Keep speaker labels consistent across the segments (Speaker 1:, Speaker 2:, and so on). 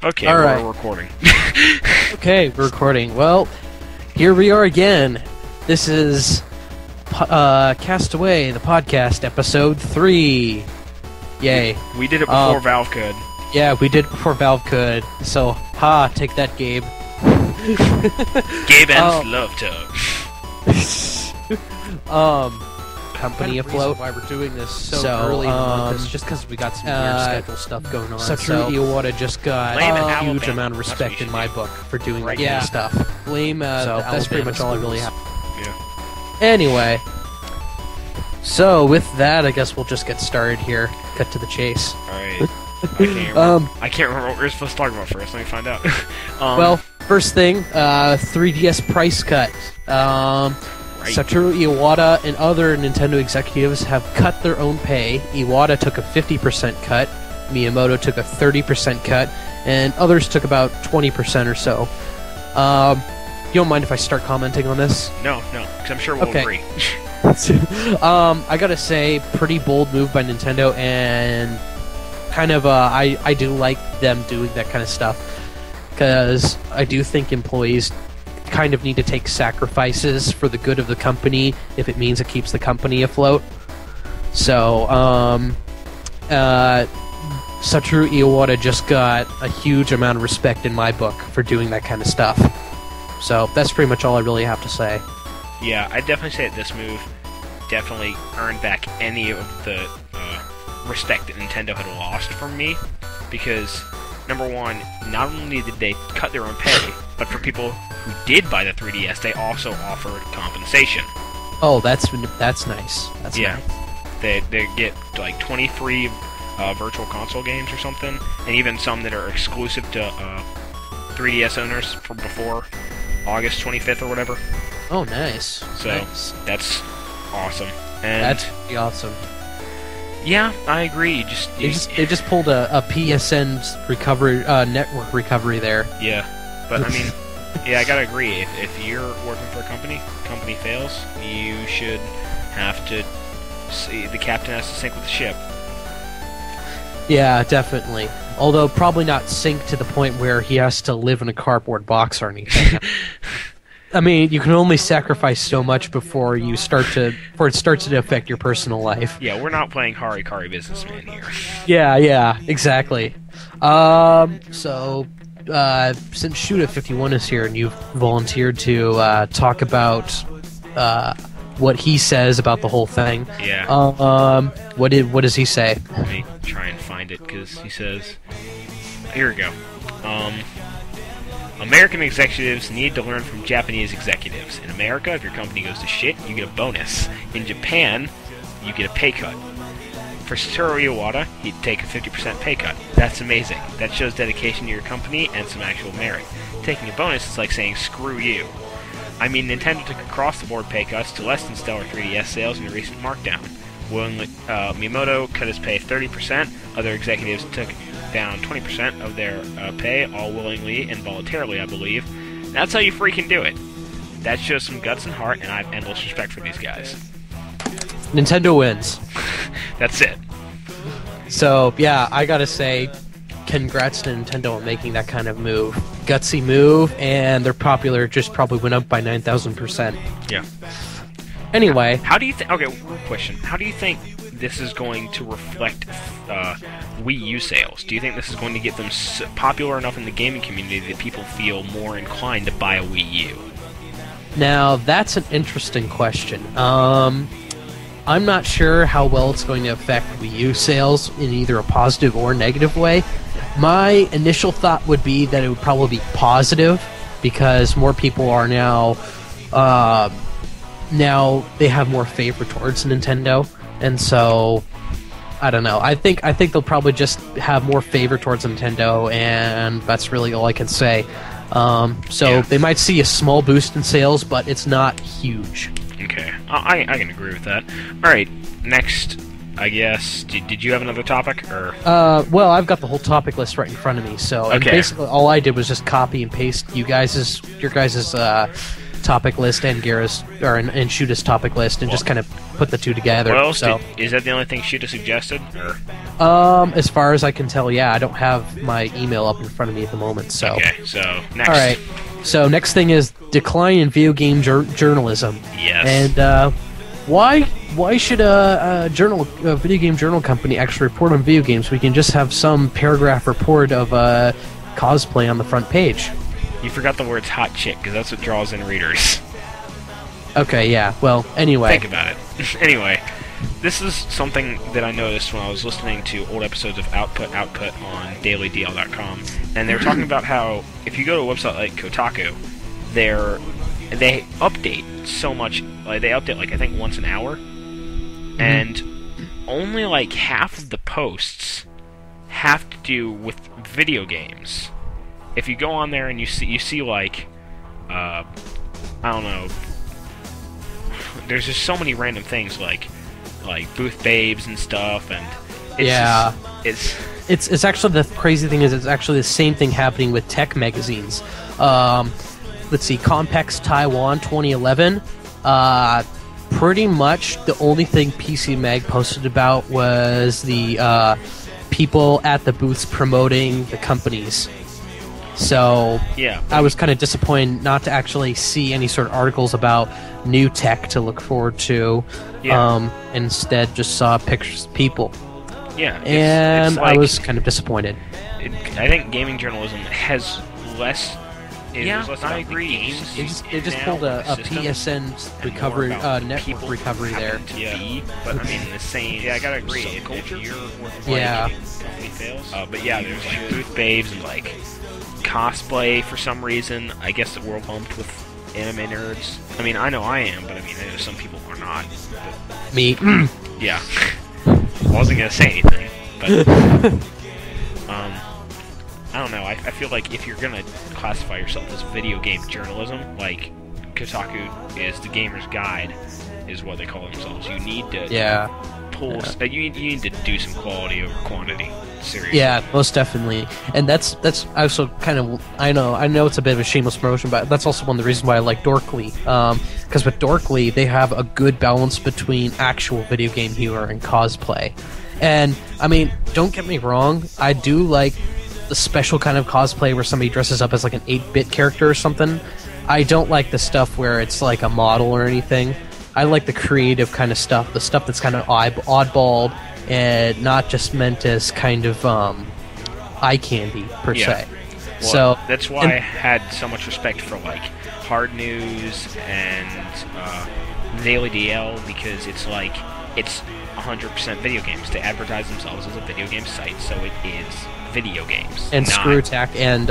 Speaker 1: Okay,
Speaker 2: All right.
Speaker 1: we're recording.
Speaker 2: Okay, we're recording. Well, here we are again. This is Castaway, the podcast, episode 3. Yay.
Speaker 1: We did it before Valve could.
Speaker 2: Yeah, we did it before Valve could. So, take that, Gabe.
Speaker 1: Gabe and Love Tub.
Speaker 2: Company afloat. Why we're doing this so early on this, just because we got some weird schedule stuff going on. Satoru Iwata just got a huge amount of respect in my book for doing that kind of stuff. Blame so that's pretty much all I really have.
Speaker 1: Yeah.
Speaker 2: Anyway, so with that, I guess we'll just get started here. Cut to the chase.
Speaker 1: Alright. I can't remember what we were supposed to talk about first. Let me find out.
Speaker 2: Well, first thing, 3DS price cut. Satoru Iwata and other Nintendo executives have cut their own pay. Iwata took a 50% cut, Miyamoto took a 30% cut, and others took about 20% or so. You don't mind if I start commenting on this?
Speaker 1: No, because I'm sure we'll agree.
Speaker 2: I gotta say, pretty bold move by Nintendo, and kind of, I do like them doing that kind of stuff, because I do think employees kind of need to take sacrifices for the good of the company if it means it keeps the company afloat. So, Satoru Iwata just got a huge amount of respect in my book for doing that kind of stuff. So, that's pretty much all I really have to say.
Speaker 1: Yeah, I'd definitely say that this move definitely earned back any of the respect that Nintendo had lost from me, because number one, not only did they cut their own pay, but for people who did buy the 3DS, they also offered compensation.
Speaker 2: Oh, that's nice. That's
Speaker 1: yeah.
Speaker 2: Nice.
Speaker 1: They get like 20 free virtual console games or something, and even some that are exclusive to 3DS owners from before August 25th or whatever.
Speaker 2: Oh, nice.
Speaker 1: So
Speaker 2: nice.
Speaker 1: That's awesome. And
Speaker 2: that's pretty awesome.
Speaker 1: Yeah, I agree.
Speaker 2: They just pulled a PSN's recovery network recovery there.
Speaker 1: Yeah, but I mean, yeah, I gotta agree. If you're working for a company fails, you should have to see the captain has to sink with the ship.
Speaker 2: Yeah, definitely. Although probably not sink to the point where he has to live in a cardboard box or anything. I mean, you can only sacrifice so much before it starts to affect your personal life.
Speaker 1: Yeah, we're not playing Harikari Businessman here.
Speaker 2: Yeah, exactly. So, since Shuda51 is here and you've volunteered to talk about what he says about the whole thing.
Speaker 1: Yeah.
Speaker 2: What does he say?
Speaker 1: Let me try and find it, because he says... Here we go. American executives need to learn from Japanese executives. In America, if your company goes to shit, you get a bonus. In Japan, you get a pay cut. For Satoru Iwata, he'd take a 50% pay cut. That's amazing. That shows dedication to your company and some actual merit. Taking a bonus is like saying, screw you. I mean, Nintendo took across-the-board pay cuts to less than stellar 3DS sales in a recent markdown. Miyamoto cut his pay 30%. Other executives took down 20% of their pay, all willingly and voluntarily, I believe. That's how you freaking do it. That shows some guts and heart, and I have endless respect for these guys.
Speaker 2: Nintendo wins.
Speaker 1: That's it.
Speaker 2: So, yeah, I gotta say, congrats to Nintendo on making that kind of move. Gutsy move, and their popular just probably went up by 9,000%.
Speaker 1: Yeah.
Speaker 2: Anyway.
Speaker 1: How do you think... Okay, question. How do you think this is going to reflect Wii U sales? Do you think this is going to get them popular enough in the gaming community that people feel more inclined to buy a Wii U?
Speaker 2: Now, that's an interesting question. I'm not sure how well it's going to affect Wii U sales in either a positive or negative way. My initial thought would be that it would probably be positive, because more people are now they have more favor towards Nintendo, and so I don't know. I think they'll probably just have more favor towards Nintendo, and that's really all I can say. They might see a small boost in sales, but it's not huge.
Speaker 1: Okay, I can agree with that. All right, next, I guess. Did you have another topic, or?
Speaker 2: Well, I've got the whole topic list right in front of me. So
Speaker 1: okay.
Speaker 2: Basically, all I did was just copy and paste your guys's topic list and and Shoota's topic list, and just kind of put the two together.
Speaker 1: What else
Speaker 2: so,
Speaker 1: is that the only thing Shuta suggested? Or?
Speaker 2: As far as I can tell, yeah, I don't have my email up in front of me at the moment. So
Speaker 1: Okay, so next.
Speaker 2: all right. So next thing is decline in video game journalism.
Speaker 1: Yes.
Speaker 2: And why should a video game journal company actually report on video games? We can just have some paragraph report of cosplay on the front page.
Speaker 1: You forgot the words hot chick, because that's what draws in readers.
Speaker 2: Okay, yeah. Well, anyway.
Speaker 1: Think about it. Anyway, this is something that I noticed when I was listening to old episodes of Output on dailydl.com, and they were talking about how if you go to a website like Kotaku, they update so much. Like they update, like I think once an hour, and only like half of the posts have to do with video games. If you go on there and you see like, I don't know, there's just so many random things like booth babes and stuff, and
Speaker 2: it's actually, the crazy thing is it's actually the same thing happening with tech magazines. Let's see, Compex Taiwan 2011. Pretty much the only thing PC Mag posted about was the people at the booths promoting the companies. So
Speaker 1: yeah,
Speaker 2: I was kind of disappointed not to actually see any sort of articles about new tech to look forward to.
Speaker 1: Yeah.
Speaker 2: Instead, just saw pictures of people.
Speaker 1: Yeah,
Speaker 2: and
Speaker 1: like,
Speaker 2: I was kind of disappointed.
Speaker 1: I think gaming journalism has less. I agree. Games
Speaker 2: they just pulled a PSN recovery network recovery there.
Speaker 1: But I mean the same. Yeah, I gotta agree. If you're working company fails. But yeah, there's like booth babes and like cosplay for some reason. I guess that we're bumped with anime nerds. I mean, I know I am, but I mean, I know some people are not. But,
Speaker 2: me.
Speaker 1: Yeah. I wasn't gonna say anything, but I don't know. I feel like if you're gonna classify yourself as video game journalism, like Kotaku is the gamer's guide, is what they call themselves. You need to pull. You need to do some quality over quantity. Seriously.
Speaker 2: Yeah, most definitely. And that's also kind of, I know it's a bit of a shameless promotion, but that's also one of the reasons why I like Dorkly. Because with Dorkly, they have a good balance between actual video game humor and cosplay. And I mean, don't get me wrong, I do like the special kind of cosplay where somebody dresses up as like an 8-bit character or something. I don't like the stuff where it's like a model or anything. I like the creative kind of stuff, the stuff that's kind of oddball and not just meant as kind of eye candy per se.
Speaker 1: Well,
Speaker 2: so
Speaker 1: that's why I had so much respect for like Hard News and Daily DL, because it's like it's 100% video games. They advertise themselves as a video game site, so it is video games.
Speaker 2: And Screw Attack and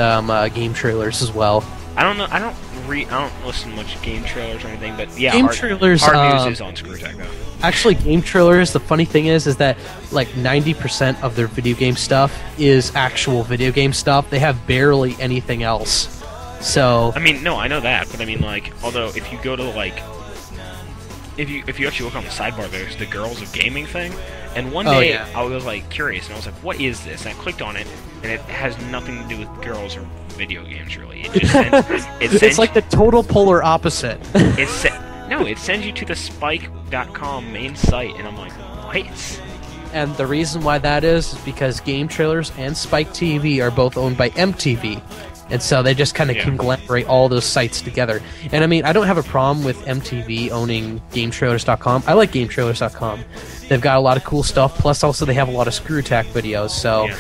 Speaker 2: game trailers as well.
Speaker 1: I don't know. I don't listen to much game trailers or anything, but yeah,
Speaker 2: game trailers.
Speaker 1: Hard News is on Screw Attack though.
Speaker 2: Actually, game trailers. The funny thing is that like 90% of their video game stuff is actual video game stuff. They have barely anything else. So
Speaker 1: I mean, no, I know that, but I mean, like, although if you go to like, if you actually look on the sidebar, there's the Girls of Gaming thing. And one day, I was like curious, and I was like, "What is this?" And I clicked on it, and it has nothing to do with girls or video games, really. It just sends,
Speaker 2: it's like the total polar opposite.
Speaker 1: It sends you to the Spike.com main site, and I'm like, "What?"
Speaker 2: And the reason why that is because Game Trailers and Spike TV are both owned by MTV. And so they just kind of conglomerate all those sites together. And I mean, I don't have a problem with MTV owning GameTrailers.com. I like GameTrailers.com. They've got a lot of cool stuff. Plus, also, they have a lot of Screw Attack videos. So,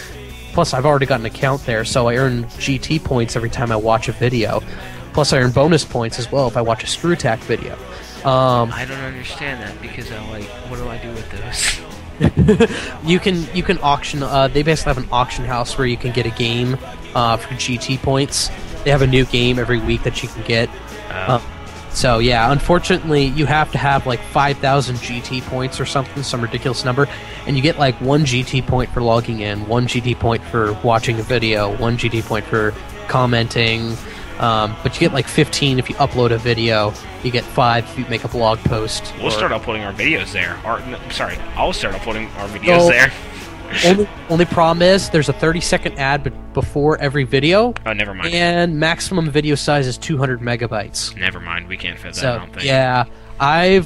Speaker 2: plus, I've already got an account there, so I earn GT points every time I watch a video. Plus, I earn bonus points as well if I watch a Screw Attack video.
Speaker 1: I don't understand that because I'm like, what do I do with those?
Speaker 2: You can auction. They basically have an auction house where you can get a game for GT points. They have a new game every week that you can get. So yeah, unfortunately, you have to have like 5,000 GT points or something, some ridiculous number, and you get like 1 GT point for logging in, 1 GT point for watching a video, 1 GT point for commenting. But you get like 15 if you upload a video. You get 5 if you make a blog post.
Speaker 1: We'll start uploading our videos there. I'll start uploading our videos there.
Speaker 2: only problem is there's a 30-second ad before every video.
Speaker 1: Oh, never mind.
Speaker 2: And maximum video size is 200 megabytes.
Speaker 1: Never mind. We can't fit that.
Speaker 2: So
Speaker 1: I don't think.
Speaker 2: yeah, I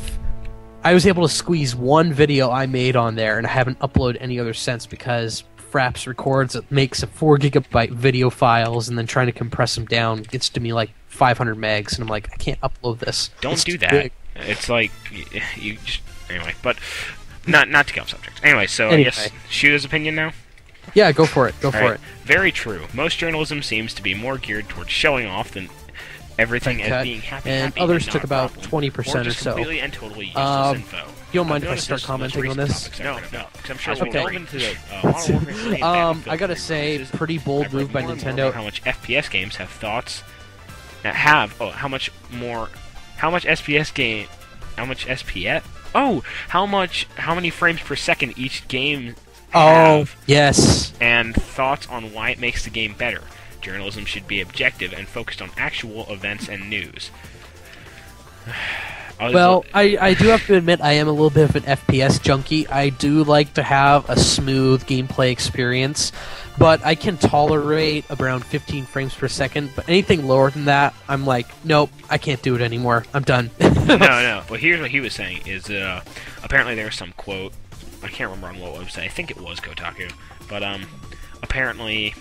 Speaker 2: was able to squeeze one video I made on there, and I haven't uploaded any other since because Fraps records, it makes a 4 gigabyte video files, and then trying to compress them down gets to me like 500 megs, and I'm like, I can't upload this.
Speaker 1: Don't do that.
Speaker 2: Big.
Speaker 1: It's like you just anyway, but not to get off subject. Anyway, so
Speaker 2: Anyway.
Speaker 1: I guess Shooter's opinion now.
Speaker 2: Yeah, go for it. Go for
Speaker 1: Alright.
Speaker 2: it.
Speaker 1: Very true. Most journalism seems to be more geared towards showing off than everything as
Speaker 2: Cut.
Speaker 1: being happy.
Speaker 2: And
Speaker 1: happy
Speaker 2: others
Speaker 1: not
Speaker 2: took
Speaker 1: a
Speaker 2: about
Speaker 1: problem,
Speaker 2: 20%
Speaker 1: or
Speaker 2: or
Speaker 1: just
Speaker 2: so.
Speaker 1: completely and totally useless info.
Speaker 2: You don't mind
Speaker 1: I'm
Speaker 2: if I
Speaker 1: doing
Speaker 2: start
Speaker 1: this
Speaker 2: commenting on
Speaker 1: most
Speaker 2: this?
Speaker 1: recent topics No, because I'm sure
Speaker 2: Okay.
Speaker 1: we'll relevant to the Modern Warfare 3 and Battlefield
Speaker 2: I gotta
Speaker 1: 3
Speaker 2: say,
Speaker 1: releases.
Speaker 2: pretty bold
Speaker 1: I've read
Speaker 2: move by
Speaker 1: more and more
Speaker 2: Nintendo.
Speaker 1: about how much FPS games have thoughts. How much SPS game? How much SPS? Oh, how many frames per second each game
Speaker 2: Oh,
Speaker 1: have,
Speaker 2: yes.
Speaker 1: and thoughts on why it makes the game better. Journalism should be objective and focused on actual events and news.
Speaker 2: Well, I do have to admit I am a little bit of an FPS junkie. I do like to have a smooth gameplay experience, but I can tolerate around 15 frames per second, but anything lower than that, I'm like, nope, I can't do it anymore. I'm done.
Speaker 1: no. Well, here's what he was saying: is apparently there's some quote. I can't remember on what website. I think it was Kotaku, but apparently,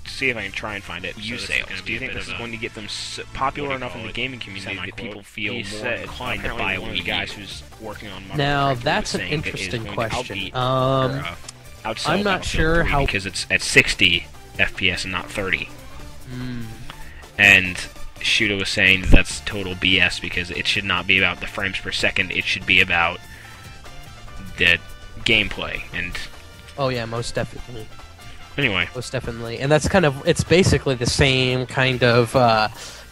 Speaker 1: see if I can try and find it.
Speaker 3: You
Speaker 1: So
Speaker 3: sales.
Speaker 1: do you think this is going to get them popular enough in the gaming community that people feel more inclined to buy one of the guys who's working on Modern
Speaker 2: Now,
Speaker 1: Warfare 3
Speaker 2: that's
Speaker 1: was
Speaker 2: an
Speaker 1: saying that is
Speaker 2: interesting
Speaker 1: going to
Speaker 2: question.
Speaker 1: outbeat, outsell
Speaker 2: I'm not
Speaker 1: Battlefield
Speaker 2: sure
Speaker 1: 3
Speaker 2: how-
Speaker 1: because it's at 60 FPS and not 30.
Speaker 2: Hmm.
Speaker 1: And Shuda was saying that's total BS because it should not be about the frames per second. It should be about the gameplay. And
Speaker 2: Oh yeah, most definitely.
Speaker 1: anyway,
Speaker 2: Most definitely. And that's kind of, it's basically the same kind of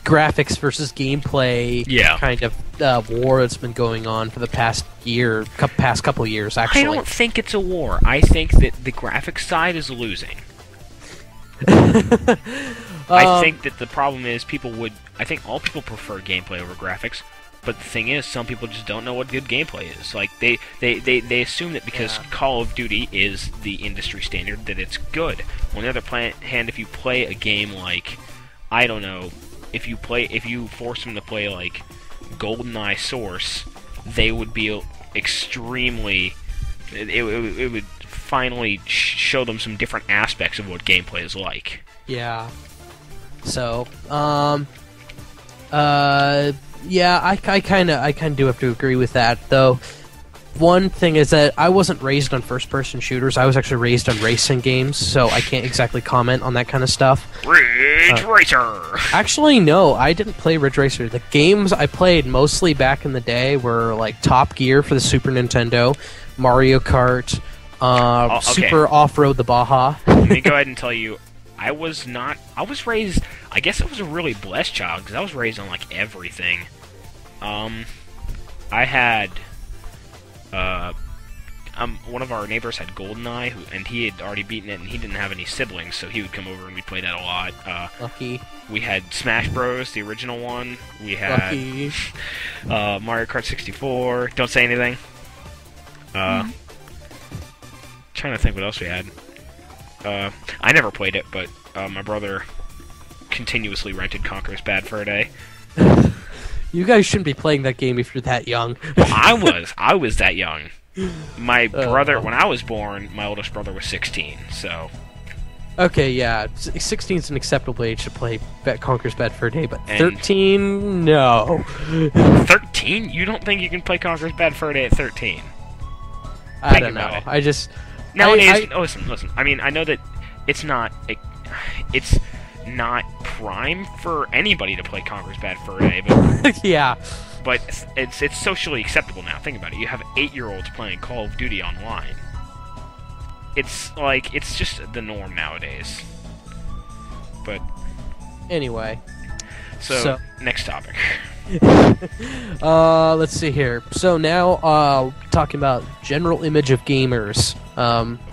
Speaker 2: graphics versus gameplay
Speaker 1: Yeah.
Speaker 2: kind of war that's been going on for the past year, past couple years, actually.
Speaker 1: I don't think it's a war. I think that the graphics side is losing. I think that the problem is I think all people prefer gameplay over graphics, but the thing is, some people just don't know what good gameplay is. Like, they assume that because
Speaker 2: Yeah.
Speaker 1: Call of Duty is the industry standard, that it's good. On the other hand, if you play a game like, I don't know, if you force them to play, like, GoldenEye Source, they would be extremely... It would finally show them some different aspects of what gameplay is like.
Speaker 2: Yeah. So, yeah, I kind of do have to agree with that, though. One thing is that I wasn't raised on first-person shooters. I was actually raised on racing games, so I can't exactly comment on that kind of stuff.
Speaker 1: Ridge Racer!
Speaker 2: Actually, no, I didn't play Ridge Racer. The games I played mostly back in the day were like Top Gear for the Super Nintendo, Mario Kart,
Speaker 1: okay.
Speaker 2: Super Off-Road the Baja.
Speaker 1: Let me go ahead and tell you, I was raised, I guess I was a really blessed child, because I was raised on, like, everything. I had, one of our neighbors had GoldenEye, and he had already beaten it, and he didn't have any siblings, so he would come over and we'd play that a lot.
Speaker 2: Lucky.
Speaker 1: We had Smash Bros, the original one. We had
Speaker 2: Lucky.
Speaker 1: Mario Kart 64. Don't say anything. Trying to think what else we had. I never played it, but my brother continuously rented Conker's Bad Fur Day.
Speaker 2: You guys shouldn't be playing that game if you're that young.
Speaker 1: I was that young. My brother, when I was born, my oldest brother was 16, so...
Speaker 2: Okay, yeah, 16 is an acceptable age to play Conker's Bad Fur Day, but
Speaker 1: And-
Speaker 2: 13, no.
Speaker 1: 13? You don't think you can play Conker's Bad Fur Day at 13?
Speaker 2: I
Speaker 1: Think
Speaker 2: don't know.
Speaker 1: about it.
Speaker 2: I just...
Speaker 1: Nowadays, listen. I mean, I know that it's not prime for anybody to play Conker's Bad Fur Day, but
Speaker 2: yeah.
Speaker 1: it's socially acceptable now. Think about it. You have 8-year-olds playing Call of Duty online. It's just the norm nowadays. But
Speaker 2: Anyway.
Speaker 1: so next topic.
Speaker 2: Let's see here. So now, talking about general image of gamers,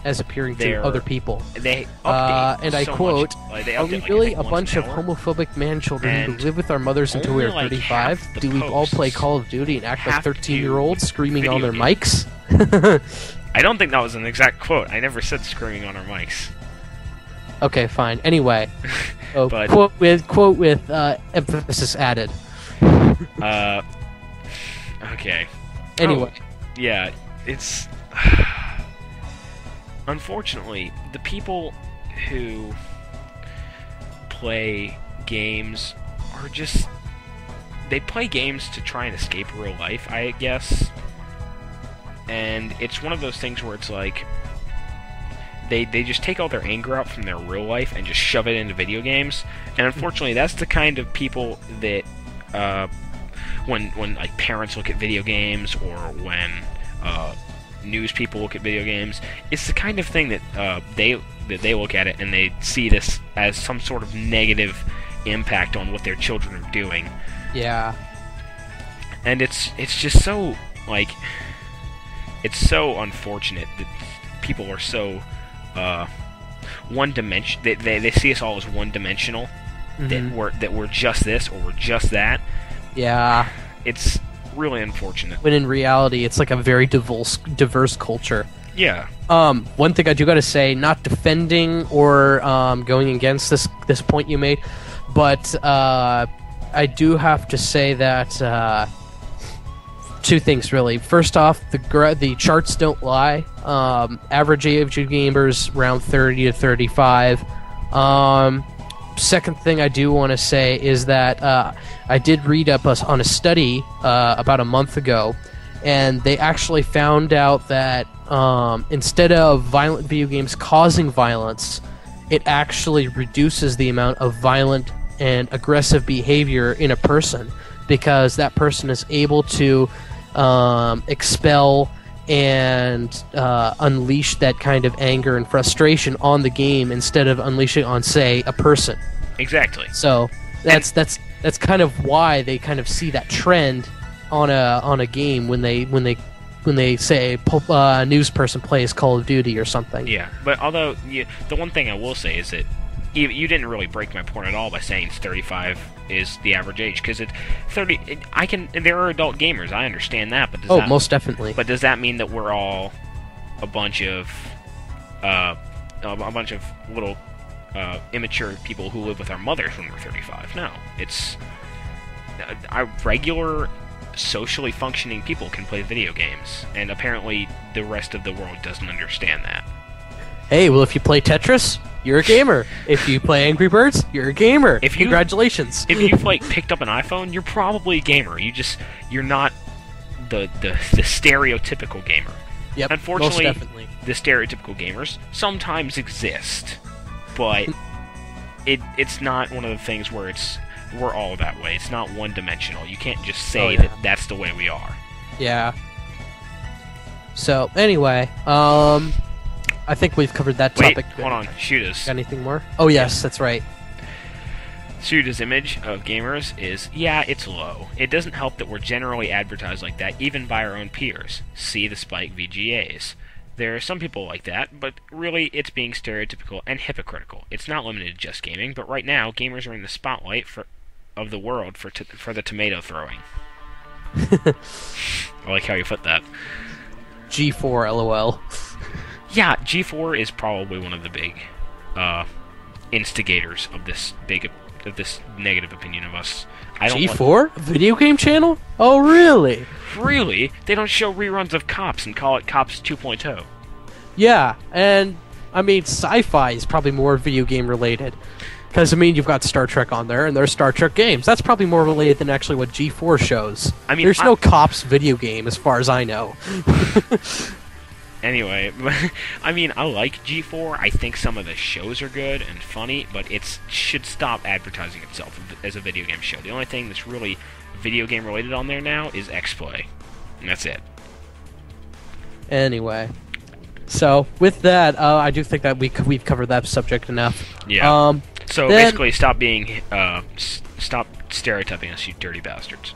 Speaker 2: as appearing to
Speaker 1: They're-
Speaker 2: other people.
Speaker 1: They update
Speaker 2: And I
Speaker 1: so
Speaker 2: quote,
Speaker 1: much. Like, they
Speaker 2: "Are
Speaker 1: update,
Speaker 2: we
Speaker 1: like, I
Speaker 2: really
Speaker 1: think,
Speaker 2: a
Speaker 1: once
Speaker 2: bunch
Speaker 1: an
Speaker 2: of
Speaker 1: hour.
Speaker 2: homophobic man-children who
Speaker 1: And
Speaker 2: live with our mothers until we
Speaker 1: only,
Speaker 2: are
Speaker 1: like,
Speaker 2: 35?
Speaker 1: half the
Speaker 2: Do we all play
Speaker 1: posts
Speaker 2: Call of Duty and act like
Speaker 1: have to
Speaker 2: 13-year-olds
Speaker 1: do
Speaker 2: screaming on their
Speaker 1: video
Speaker 2: mics?"
Speaker 1: I don't think that was an exact quote. I never said screaming on our mics.
Speaker 2: Okay, fine. Anyway,
Speaker 1: But-
Speaker 2: quote with emphasis added.
Speaker 1: Okay.
Speaker 2: Anyway,
Speaker 1: Yeah, it's... Unfortunately, the people who play games are just... They play games to try and escape real life, I guess. And it's one of those things where it's like... They just take all their anger out from their real life and just shove it into video games. And unfortunately, that's the kind of people that... when like parents look at video games, or when news people look at video games, it's the kind of thing that they look at it and they see this as some sort of negative impact on what their children are doing.
Speaker 2: yeah.
Speaker 1: And it's just so, like, it's so unfortunate that people are so one dimension. They see us all as one dimensional. That we're just this or we're just that.
Speaker 2: Yeah.
Speaker 1: It's really unfortunate.
Speaker 2: When in reality, it's like a very diverse culture.
Speaker 1: Yeah.
Speaker 2: One thing I do gotta say, not defending or going against this point you made, but I do have to say that two things really. First off, the charts don't lie. Average age of gamers around 30 to 35. Second thing I do want to say is that I did read up on a study about a month ago, and they actually found out that instead of violent video games causing violence, it actually reduces the amount of violent and aggressive behavior in a person, because that person is able to expel and unleash that kind of anger and frustration on the game instead of unleashing on, say, a person.
Speaker 1: Exactly.
Speaker 2: So that's kind of why they kind of see that trend on a game when they say a news person plays Call of Duty or something.
Speaker 1: Yeah, but although the one thing I will say is that you didn't really break my point at all by saying 35 is the average age, because it's 30. There are adult gamers. I understand that, but
Speaker 2: most definitely.
Speaker 1: But does that mean that we're all a bunch of little immature people who live with our mothers when we're 35? No, it's our regular, socially functioning people can play video games, and apparently the rest of the world doesn't understand that.
Speaker 2: Hey, well, if you play Tetris, you're a gamer. If you play Angry Birds, you're a gamer. Congratulations.
Speaker 1: If you've picked up an iPhone, you're probably a gamer. You're not the stereotypical gamer.
Speaker 2: Yep,
Speaker 1: unfortunately,
Speaker 2: most definitely.
Speaker 1: The stereotypical gamers sometimes exist, but it's not one of the things where we're all that way. It's not one-dimensional. You can't just say that that's the way we are.
Speaker 2: Yeah. So, anyway, I think we've covered that topic.
Speaker 1: Wait, hold on. Shoota's.
Speaker 2: Got anything more? Oh, yes, that's right.
Speaker 1: Shoota's image of gamers is, it's low. It doesn't help that we're generally advertised like that, even by our own peers. See the Spike VGAs. There are some people like that, but really it's being stereotypical and hypocritical. It's not limited to just gaming, but right now gamers are in the spotlight of the world for the tomato throwing. I like how you put that.
Speaker 2: G4, LOL.
Speaker 1: Yeah, G4 is probably one of the big instigators of this negative opinion of us.
Speaker 2: G4? A video game channel? Oh, really?
Speaker 1: Really? They don't show reruns of Cops and call it Cops 2.0.
Speaker 2: Yeah, and I mean, sci-fi is probably more video game related. Because, I mean, you've got Star Trek on there, and there's Star Trek games. That's probably more related than actually what G4 shows. I mean, there's no Cops video game, as far as I know.
Speaker 1: Anyway, I mean, I like G4. I think some of the shows are good and funny, but it should stop advertising itself as a video game show. The only thing that's really video game related on there now is X-Play, and that's it.
Speaker 2: Anyway, so with that, I do think that we've covered that subject enough.
Speaker 1: Yeah. So basically, stop stereotyping us, you dirty bastards.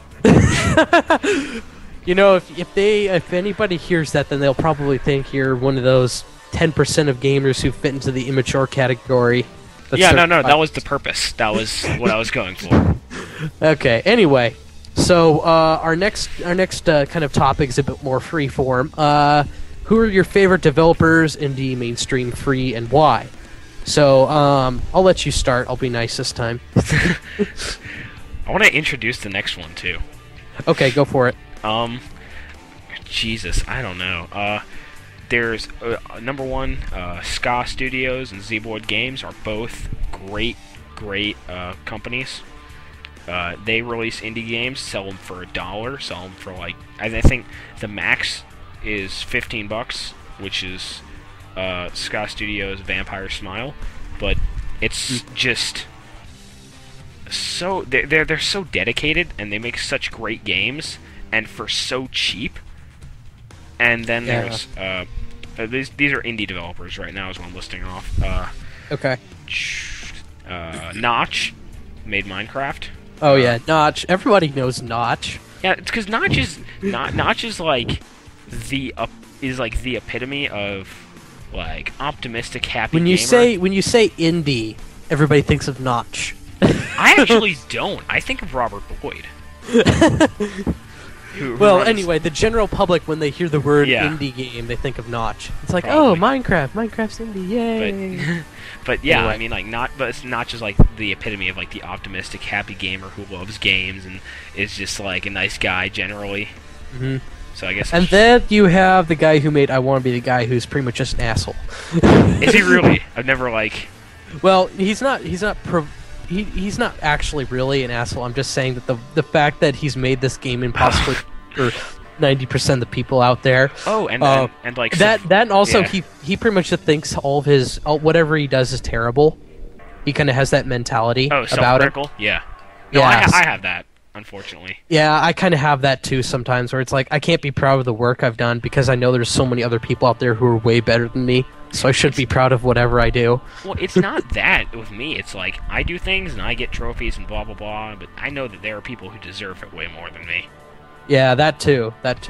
Speaker 2: You know, if anybody hears that, then they'll probably think you're one of those 10% of gamers who fit into the immature category.
Speaker 1: Yeah, no, that was the purpose. That was what I was going for.
Speaker 2: Okay, anyway, So our next kind of topic is a bit more free form. Who are your favorite developers, indie, mainstream, free, and why? So I'll let you start. I'll be nice this time.
Speaker 1: I want to introduce the next one too.
Speaker 2: Okay, go for it.
Speaker 1: Jesus, I don't know. There's number one, Ska Studios and Z-Board Games are both great companies. They release indie games, sell them for $1, sell them for like I think the max is $15, which is Ska Studios' Vampire Smile, but it's just so they're so dedicated and they make such great games and for so cheap. And then there's these are indie developers right now is what I'm listing off.
Speaker 2: Okay.
Speaker 1: Notch made Minecraft.
Speaker 2: Oh yeah, Notch. Everybody knows Notch.
Speaker 1: Yeah, it's because Notch is like the epitome of like optimistic, happy.
Speaker 2: When you
Speaker 1: gamer.
Speaker 2: say indie, everybody thinks of Notch.
Speaker 1: I actually don't. I think of Robert Boyd. who
Speaker 2: Well,
Speaker 1: runs-
Speaker 2: anyway, the general public, when they hear the word
Speaker 1: Yeah.
Speaker 2: indie game, they think of Notch. It's like,
Speaker 1: Probably.
Speaker 2: oh, Minecraft's indie, yay!
Speaker 1: But yeah,
Speaker 2: Anyway.
Speaker 1: I mean, like Notch is like the epitome of like the optimistic, happy gamer who loves games and is just like a nice guy generally.
Speaker 2: Mhm.
Speaker 1: So I guess.
Speaker 2: And then you have the guy who made I Want to Be the Guy, who's pretty much just an asshole.
Speaker 1: Is he really? I've never like.
Speaker 2: Well, he's not not actually really an asshole. I'm just saying that the fact that he's made this game impossible for 90% of the people out there.
Speaker 1: Oh, and like
Speaker 2: that and also
Speaker 1: yeah.
Speaker 2: he pretty much just thinks all of his whatever he does is terrible. He kind of has that mentality
Speaker 1: Oh,
Speaker 2: about it.
Speaker 1: self-critical? Yeah. No,
Speaker 2: Yeah.
Speaker 1: I have that, unfortunately.
Speaker 2: Yeah, I kind of have that too sometimes, where it's like I can't be proud of the work I've done because I know there's so many other people out there who are way better than me. So I should be proud of whatever I do.
Speaker 1: Well, it's not that with me. It's like I do things and I get trophies and blah blah blah, but I know that there are people who deserve it way more than me.
Speaker 2: Yeah, that too.
Speaker 1: But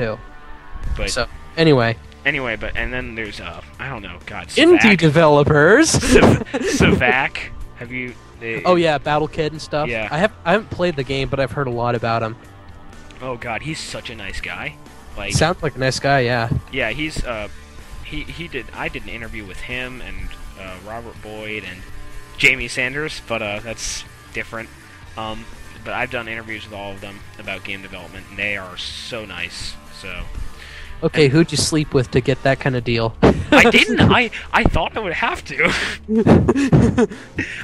Speaker 2: So anyway,
Speaker 1: but and then there's I don't know, God,
Speaker 2: indie
Speaker 1: Savak.
Speaker 2: developers.
Speaker 1: Savak. Have you?
Speaker 2: Oh yeah, Battle Kid and stuff.
Speaker 1: Yeah.
Speaker 2: I haven't played the game, but I've heard a lot about him.
Speaker 1: Oh God, he's such a nice guy. Like,
Speaker 2: Sounds like a nice guy. Yeah.
Speaker 1: yeah, he's he did. I did an interview with him and Robert Boyd and Jamie Sanders, but that's different. But I've done interviews with all of them about game development, and they are so nice. So
Speaker 2: Okay, who'd you sleep with to get that kind of deal?
Speaker 1: I didn't. I thought I would have to.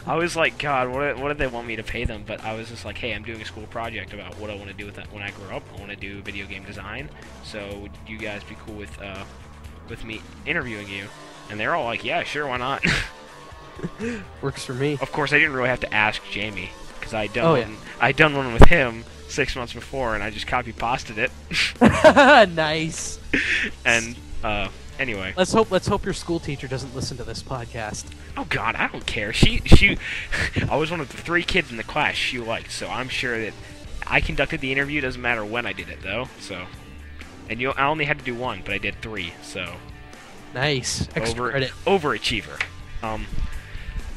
Speaker 1: I was like, God, what did they want me to pay them? But I was just like, hey, I'm doing a school project about what I want to do with that when I grow up. I want to do video game design. So would you guys be cool with me interviewing you? And they're all like, yeah, sure, why not?
Speaker 2: Works for me.
Speaker 1: Of course, I didn't really have to ask Jamie because I'd done
Speaker 2: Oh,
Speaker 1: one. I'd done one with him 6 months before, and I just copy pasted it.
Speaker 2: Nice.
Speaker 1: And anyway.
Speaker 2: Let's hope your school teacher doesn't listen to this podcast.
Speaker 1: Oh God, I don't care. She I was one of the 3 kids in the class she liked, so I'm sure that I conducted the interview. Doesn't matter when I did it though. So, and I only had to do 1, but I did 3. So,
Speaker 2: Nice. Extra credit.
Speaker 1: overachiever.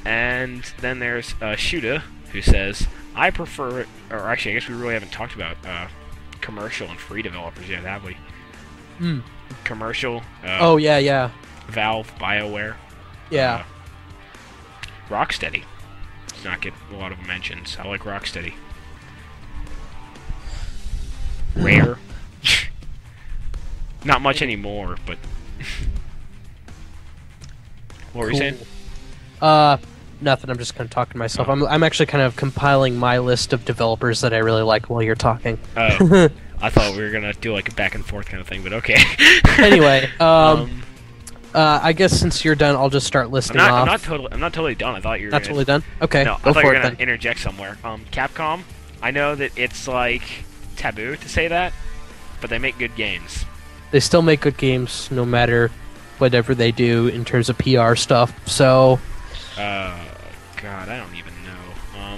Speaker 1: And then there's Shuda, who says, I prefer, or actually, I guess we really haven't talked about commercial and free developers yet, have we?
Speaker 2: Hmm.
Speaker 1: Commercial.
Speaker 2: Oh yeah.
Speaker 1: Valve, BioWare.
Speaker 2: Yeah.
Speaker 1: Rocksteady. Does not get a lot of mentions. I like Rocksteady. Rare. Not much anymore, but. What were you saying?
Speaker 2: Nothing. I'm just kind of talking to myself. I'm actually kind of compiling my list of developers that I really like while you're talking.
Speaker 1: Oh, I thought we were gonna do like a back and forth kind of thing, but okay.
Speaker 2: Anyway, I guess since you're done, I'll just start listing off.
Speaker 1: I'm not totally done. I thought you were.
Speaker 2: Not totally done. Okay,
Speaker 1: No, I
Speaker 2: go
Speaker 1: thought you
Speaker 2: for
Speaker 1: were
Speaker 2: it
Speaker 1: gonna
Speaker 2: then.
Speaker 1: interject somewhere. Capcom. I know that it's like taboo to say that, but they make good games.
Speaker 2: They still make good games, no matter whatever they do in terms of PR stuff. So
Speaker 1: God, I don't even know.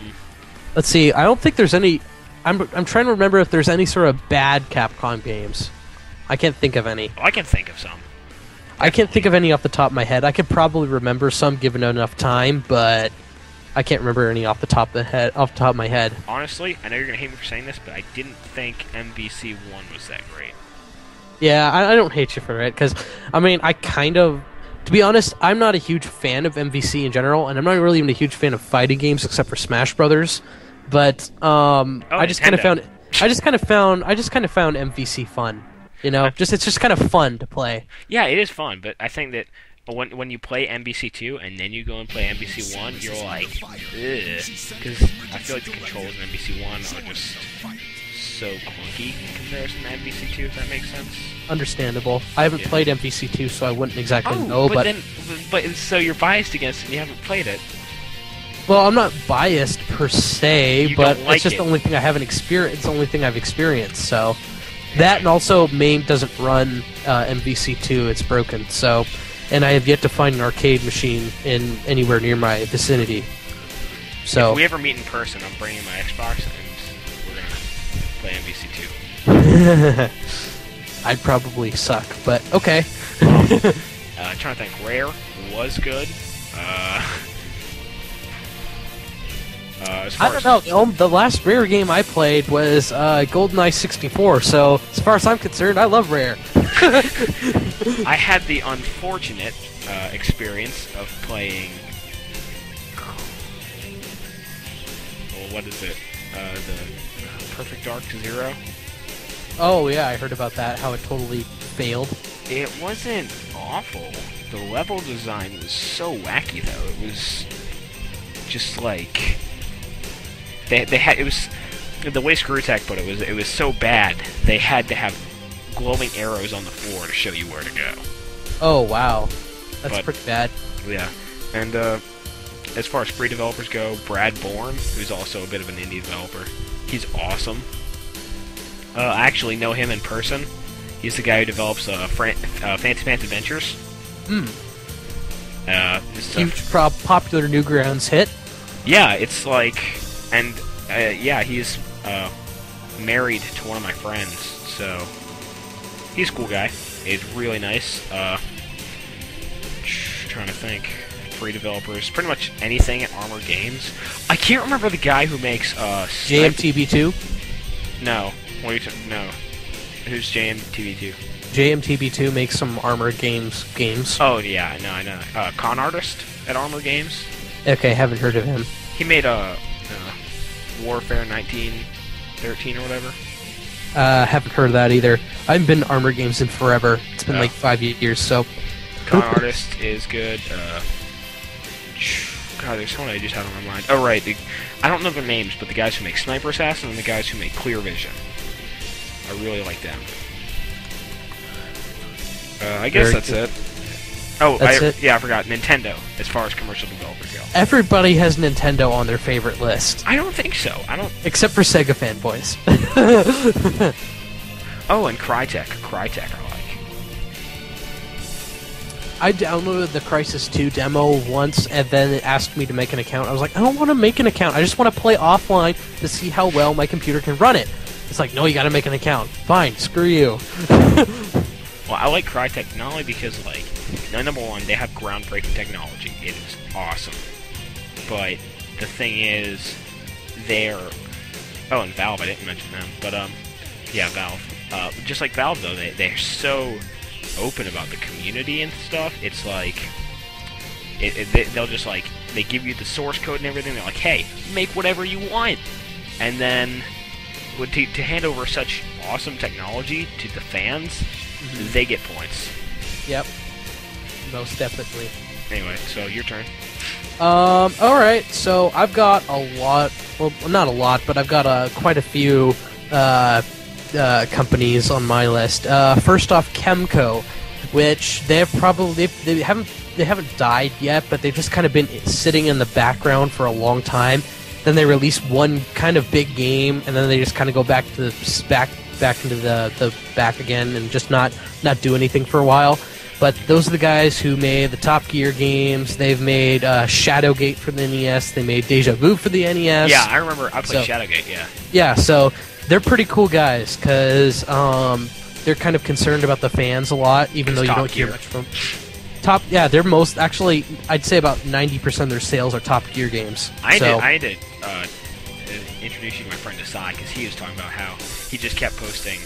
Speaker 2: let's see. I don't think there's any. I'm trying to remember if there's any sort of bad Capcom games. I can't think of any.
Speaker 1: I can think of some.
Speaker 2: I can't think of any off the top of my head. I could probably remember some given enough time, but I can't remember any off the top of my head.
Speaker 1: Honestly, I know you're gonna hate me for saying this, but I didn't think MVC1 was that great.
Speaker 2: Yeah, I don't hate you for it, because, I mean, to be honest, I'm not a huge fan of MVC in general, and I'm not really even a huge fan of fighting games except for Smash Brothers. But I just kind of found MVC fun. You know, it's just kind of fun to play.
Speaker 1: Yeah, it is fun, but I think that when you play MVC2 and then you go and play MVC1, you're like, ugh, because I feel like the controls in MVC1 are just so clunky in comparison to MVC2, if that makes sense.
Speaker 2: Understandable. I haven't played MVC2, so I wouldn't exactly know.
Speaker 1: But so you're biased against it and you haven't played it.
Speaker 2: Well, I'm not biased per se, but
Speaker 1: like
Speaker 2: it's just the only thing I haven't experienced. It's the only thing I've experienced. So that, and also MAME doesn't run MVC2. It's broken. So, and I have yet to find an arcade machine in anywhere near my vicinity. So
Speaker 1: if we ever meet in person, I'm bringing my Xbox and we're gonna play MVC2.
Speaker 2: I'd probably suck, but okay.
Speaker 1: Trying to think. Rare was good.
Speaker 2: I don't know. The last Rare game I played was GoldenEye 64, so as far as I'm concerned, I love Rare.
Speaker 1: I had the unfortunate experience of playing... Well, what is it? The Perfect Dark Zero?
Speaker 2: Oh, yeah, I heard about that, how it totally failed.
Speaker 1: It wasn't awful. The level design was so wacky, though. It was just like... They had, it was the way Screwtac put it was so bad they had to have glowing arrows on the floor to show you where to go.
Speaker 2: Oh wow, that's pretty bad.
Speaker 1: Yeah, and as far as free developers go, Brad Bourne, who's also a bit of an indie developer, he's awesome. I actually know him in person. He's the guy who develops Fancy Pants Adventures.
Speaker 2: Huge popular Newgrounds hit.
Speaker 1: Yeah, it's like. And, yeah, he's married to one of my friends, so he's a cool guy. He's really nice. Trying to think. Free developers. Pretty much anything at Armor Games. I can't remember the guy who makes,
Speaker 2: JMTB2?
Speaker 1: No. No. Who's JMTB2?
Speaker 2: JMTB2 makes some Armor games.
Speaker 1: Oh, yeah, no, I know. Con Artist at Armor Games.
Speaker 2: Okay, haven't heard of him.
Speaker 1: He made, Warfare 1913 or whatever.
Speaker 2: Haven't heard of that either. I haven't been to Armor Games in forever. It's been like 5 years, so...
Speaker 1: Con Artist is good. God, there's someone I just had on my mind. Oh, right. I don't know their names, but the guys who make Sniper Assassin and the guys who make Clear Vision. I really like them. I guess that's it. Oh, yeah, I forgot. Nintendo, as far as commercial developers go.
Speaker 2: Everybody has Nintendo on their favorite list.
Speaker 1: I don't think so.
Speaker 2: Except for Sega fanboys.
Speaker 1: Oh, and Crytek. Crytek I like.
Speaker 2: I downloaded the Crysis 2 demo once, and then it asked me to make an account. I was like, I don't want to make an account. I just want to play offline to see how well my computer can run it. It's like, no, you gotta make an account. Fine, screw you.
Speaker 1: Well, I like Crytek not only because, like, number one, they have groundbreaking technology. It is awesome. But the thing is, they're... Oh, and Valve, I didn't mention them. But, yeah, Valve. Just like Valve, though, they're so open about the community and stuff. It's like... they'll just, like... They give you the source code and everything. They're like, hey, make whatever you want. And then, to hand over such awesome technology to the fans... They get points.
Speaker 2: Yep. Most definitely.
Speaker 1: Anyway, so your turn.
Speaker 2: Alright, so I've got a lot, well, not a lot, but I've got quite a few companies on my list. First off, Kemco, which they haven't died yet, but they've just kind of been sitting in the background for a long time. Then they release one kind of big game, and then they just kind of go back to back into the back again and just not do anything for a while. But those are the guys who made the Top Gear games. They've made Shadowgate for the NES. They made Deja Vu for the NES.
Speaker 1: Yeah, I remember. I played Shadowgate, yeah.
Speaker 2: Yeah, so they're pretty cool guys because they're kind of concerned about the fans a lot, even though you don't hear much from them. They're most actually. I'd say about 90% of their sales are Top Gear games.
Speaker 1: I had to introduce you to my friend Asai because he was talking about how he just kept posting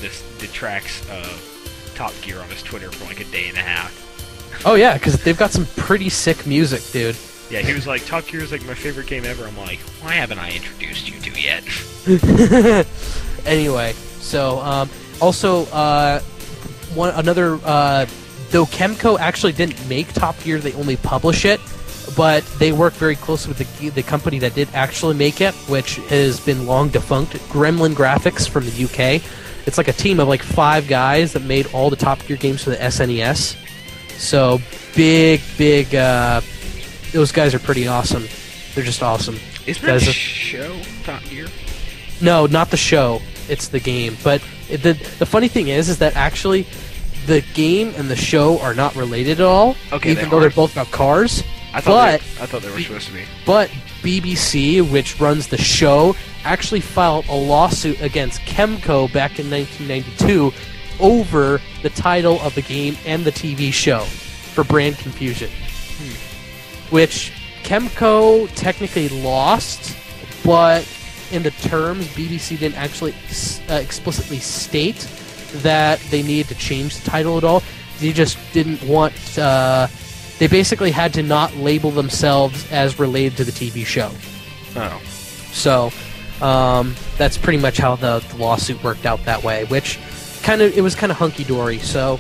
Speaker 1: the tracks of Top Gear on his Twitter for like a day and a half.
Speaker 2: Oh yeah, because they've got some pretty sick music, dude.
Speaker 1: Yeah, he was like, Top Gear is like my favorite game ever. I'm like, why haven't I introduced you to yet?
Speaker 2: Anyway, so also though Kemco actually didn't make Top Gear, they only publish it, but they work very closely with the company that did actually make it, which has been long defunct, Gremlin Graphics from the UK. It's like a team of like 5 guys that made all the Top Gear games for the SNES. So big, those guys are pretty awesome. They're just awesome.
Speaker 1: Isn't that a show, Top Gear?
Speaker 2: No, not the show. It's the game. But the funny thing is that actually the game and the show are not related at all.
Speaker 1: Okay,
Speaker 2: even though they're both about cars.
Speaker 1: I thought they were supposed to be.
Speaker 2: But BBC, which runs the show, actually filed a lawsuit against Kemco back in 1992 over the title of the game and the TV show for brand confusion. Which Kemco technically lost, but in the terms, BBC didn't actually explicitly state that they needed to change the title at all. They just didn't want... they basically had to not label themselves as related to the TV show.
Speaker 1: Oh.
Speaker 2: So, that's pretty much how the lawsuit worked out that way, which it was kind of hunky-dory, so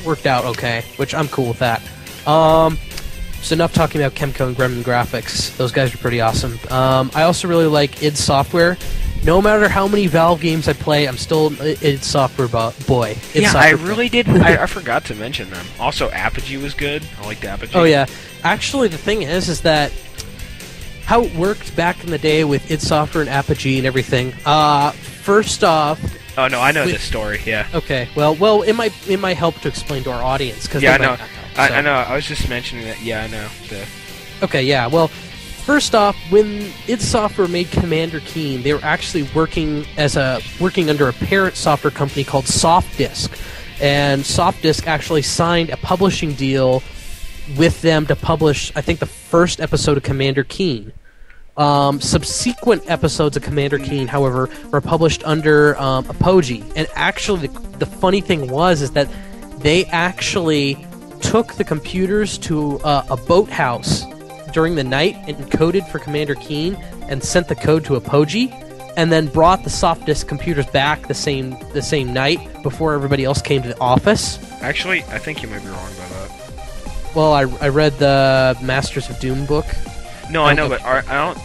Speaker 2: worked out okay, which I'm cool with that. So enough talking about Kemco and Gremlin Graphics. Those guys are pretty awesome. I also really like id Software. No matter how many Valve games I play, I'm still an id Software boy.
Speaker 1: I really did. I forgot to mention them. Also, Apogee was good. I liked Apogee.
Speaker 2: Oh yeah. Actually, the thing is that how it worked back in the day with id Software and Apogee and everything. First off.
Speaker 1: Oh no, I know this story. Yeah.
Speaker 2: Okay. Well, it might help to explain to our audience because
Speaker 1: I know. I know. I was just mentioning that. Yeah, I know.
Speaker 2: Okay. Yeah. Well, first off, when id Software made Commander Keen, they were actually working under a parent software company called SoftDisk, and SoftDisk actually signed a publishing deal with them to publish, I think, the first episode of Commander Keen. Subsequent episodes of Commander Keen, however, were published under Apogee. And actually, the funny thing is that they actually took the computers to a boathouse during the night and encoded for Commander Keen and sent the code to Apogee, and then brought the SoftDisk computers back the same night before everybody else came to the office.
Speaker 1: Actually, I think you might be wrong about that.
Speaker 2: Well, I read the Masters of Doom book.
Speaker 1: No, I know, but I don't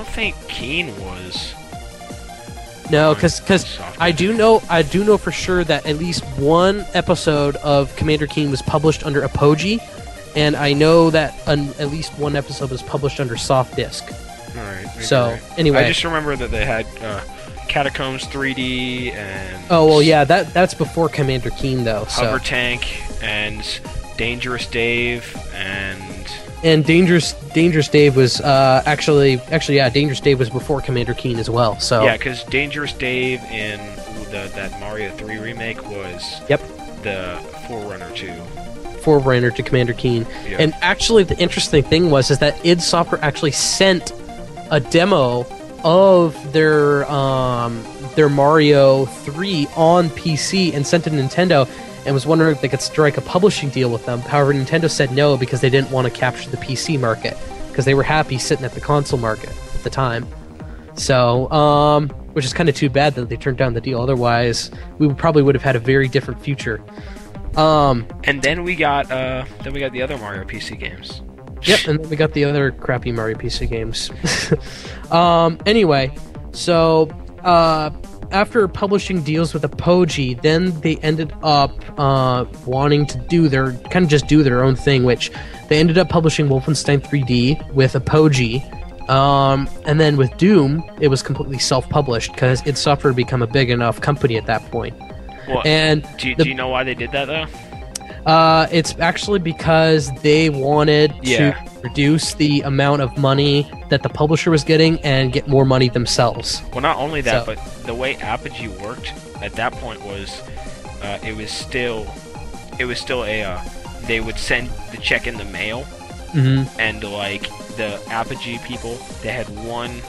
Speaker 1: think Keen was.
Speaker 2: No, because I do know for sure that at least one episode of Commander Keen was published under Apogee, and I know that at least one episode was published under SoftDisk.
Speaker 1: All right.
Speaker 2: So anyway,
Speaker 1: I just remember that they had Catacombs 3D and.
Speaker 2: Oh well, yeah, that's before Commander Keen though.
Speaker 1: Hover Tank and Dangerous Dave and
Speaker 2: Dangerous Dave was actually yeah, Dangerous Dave was before Commander Keen as well. So
Speaker 1: yeah, because Dangerous Dave in that Mario 3 remake was the forerunner to Commander Keen.
Speaker 2: Yeah. And actually, the interesting thing is that id Software actually sent a demo of their Mario 3 on PC and sent it to Nintendo, and was wondering if they could strike a publishing deal with them. However, Nintendo said no because they didn't want to capture the PC market, because they were happy sitting at the console market at the time. So, which is kind of too bad that they turned down the deal. Otherwise, we probably would have had a very different future.
Speaker 1: And then we got the other Mario PC games.
Speaker 2: Yep, and then we got the other crappy Mario PC games. Anyway, so after publishing deals with Apogee, then they ended up wanting to do their own thing, which they ended up publishing Wolfenstein 3D with Apogee. And then with Doom, it was completely self-published because id Software had become a big enough company at that point.
Speaker 1: Well, and do you know why they did that though?
Speaker 2: It's actually because they wanted to reduce the amount of money that the publisher was getting and get more money themselves.
Speaker 1: Well, not only that, but the way Apogee worked at that point was it was still it was still a they would send the check in the mail, and like the Apogee people, they had one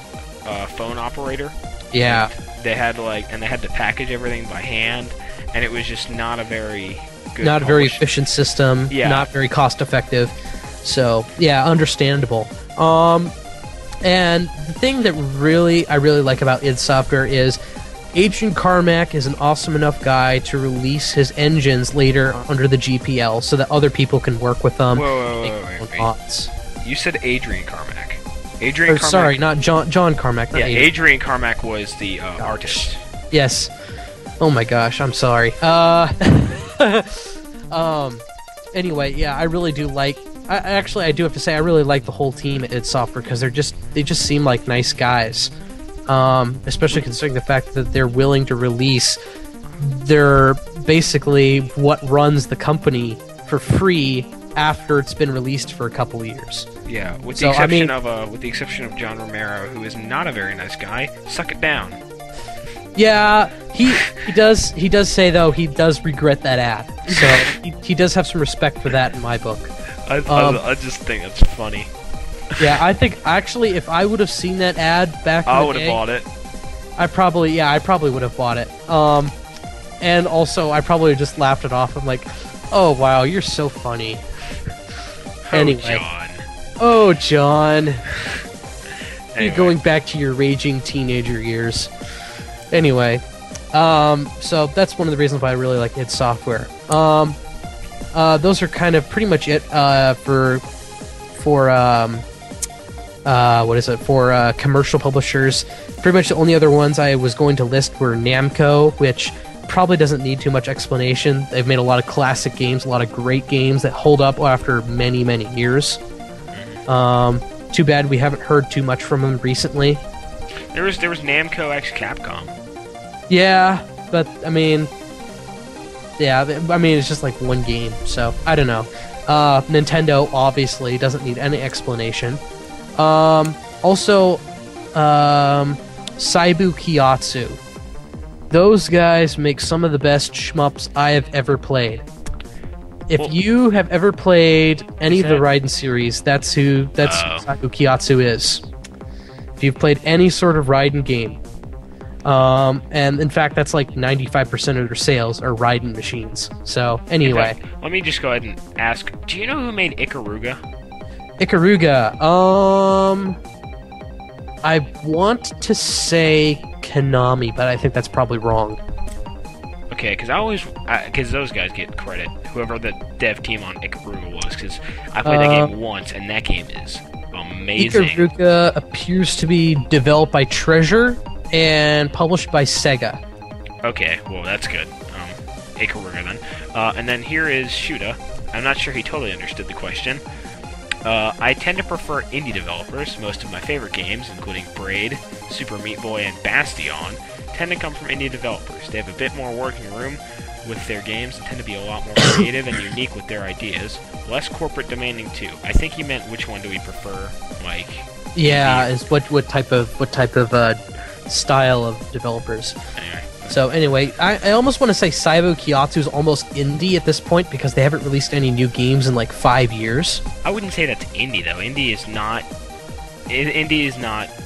Speaker 1: phone operator.
Speaker 2: Yeah.
Speaker 1: They had to package everything by hand, and it was just not a very good.
Speaker 2: Not a very efficient system.
Speaker 1: Yeah.
Speaker 2: Not very cost effective. So yeah, understandable. And the thing that I really like about id Software is Adrian Carmack is an awesome enough guy to release his engines later under the GPL so that other people can work with them.
Speaker 1: Wait. You said Adrian Carmack.
Speaker 2: Carmack. Sorry, not John Carmack. Not
Speaker 1: Adrian Carmack was the artist.
Speaker 2: Yes. Oh my gosh, I'm sorry. Anyway, yeah, I really do like. I do have to say I really like the whole team at id Software because they just seem like nice guys. Especially considering the fact that they're willing to release their basically what runs the company for free after it's been released for a couple of years.
Speaker 1: Yeah, with the exception of John Romero, who is not a very nice guy. Suck it down.
Speaker 2: Yeah, he does say though he does regret that ad. So he does have some respect for that in my book.
Speaker 1: I just think that's funny.
Speaker 2: Yeah, I think actually if I would have seen that ad back in the day,
Speaker 1: I would have bought it.
Speaker 2: I probably would have bought it. And also I probably would have just laughed it off. I'm like, oh wow, you're so funny. Anyway. Oh John. You're going back to your raging teenager years. Anyway, so that's one of the reasons why I really like id Software. Those are kind of pretty much it for commercial publishers. Pretty much the only other ones I was going to list were Namco, which probably doesn't need too much explanation. They've made a lot of classic games, a lot of great games that hold up after many, many years. Too bad we haven't heard too much from them recently.
Speaker 1: There was Namco x Capcom.
Speaker 2: Yeah, but I mean, it's just like one game, so I don't know. Nintendo obviously doesn't need any explanation. Also, Saibu Kiyatsu. Those guys make some of the best shmups I have ever played. If you have ever played any of the Raiden series, that's who Saibu Kiyatsu is. If you've played any sort of Raiden game, and in fact, that's like 95% of their sales are Raiden machines. So anyway,
Speaker 1: let me just go ahead and ask: do you know who made Ikaruga?
Speaker 2: Ikaruga. I want to say Konami, but I think that's probably wrong.
Speaker 1: Okay, because those guys get credit. Whoever the dev team on Ikaruga was, because I played that game once, and that game is amazing.
Speaker 2: Ikaruga appears to be developed by Treasure and published by Sega.
Speaker 1: Okay, well that's good. Ikaruga then. And then here is Shuda. I'm not sure he totally understood the question. I tend to prefer indie developers. Most of my favorite games, including Braid, Super Meat Boy, and Bastion, tend to come from indie developers. They have a bit more working room with their games and tend to be a lot more creative and unique with their ideas. Less corporate demanding too. I think he meant which one do we prefer, like.
Speaker 2: Yeah, is what type of style of developers. Anyway, I almost want to say Saibu Kiyatsu is almost indie at this point because they haven't released any new games in like 5 years.
Speaker 1: I wouldn't say that's indie though. Indie is not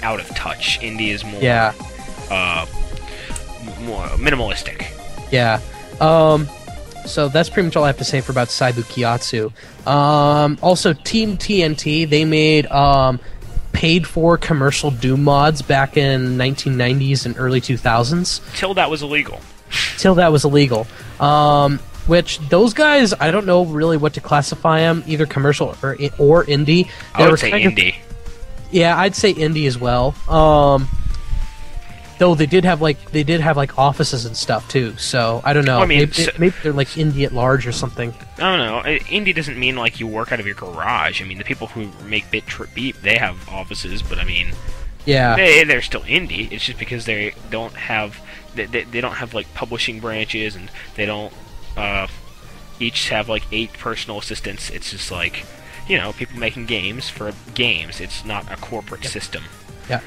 Speaker 1: out of touch. Indie is more more minimalistic.
Speaker 2: Yeah. So that's pretty much all I have to say about Saibu Kiyatsu. Also, Team TNT, they made paid-for commercial Doom mods back in 1990s and early 2000s.
Speaker 1: Till that was illegal. Which, those guys, I don't know really what to classify them, either commercial or indie. I would say indie.
Speaker 2: Yeah, I'd say indie as well. Though they did have like offices and stuff too, so I don't know.
Speaker 1: Well, I mean,
Speaker 2: maybe they're like indie at large or something.
Speaker 1: I don't know. Indie doesn't mean like you work out of your garage. I mean, the people who make Bit Trip Beat, they have offices, but I mean,
Speaker 2: yeah,
Speaker 1: they're still indie. It's just because they don't have they don't have like publishing branches, and they don't each have like 8 personal assistants. It's just like, people making games for games. It's not a corporate system.
Speaker 2: Yeah.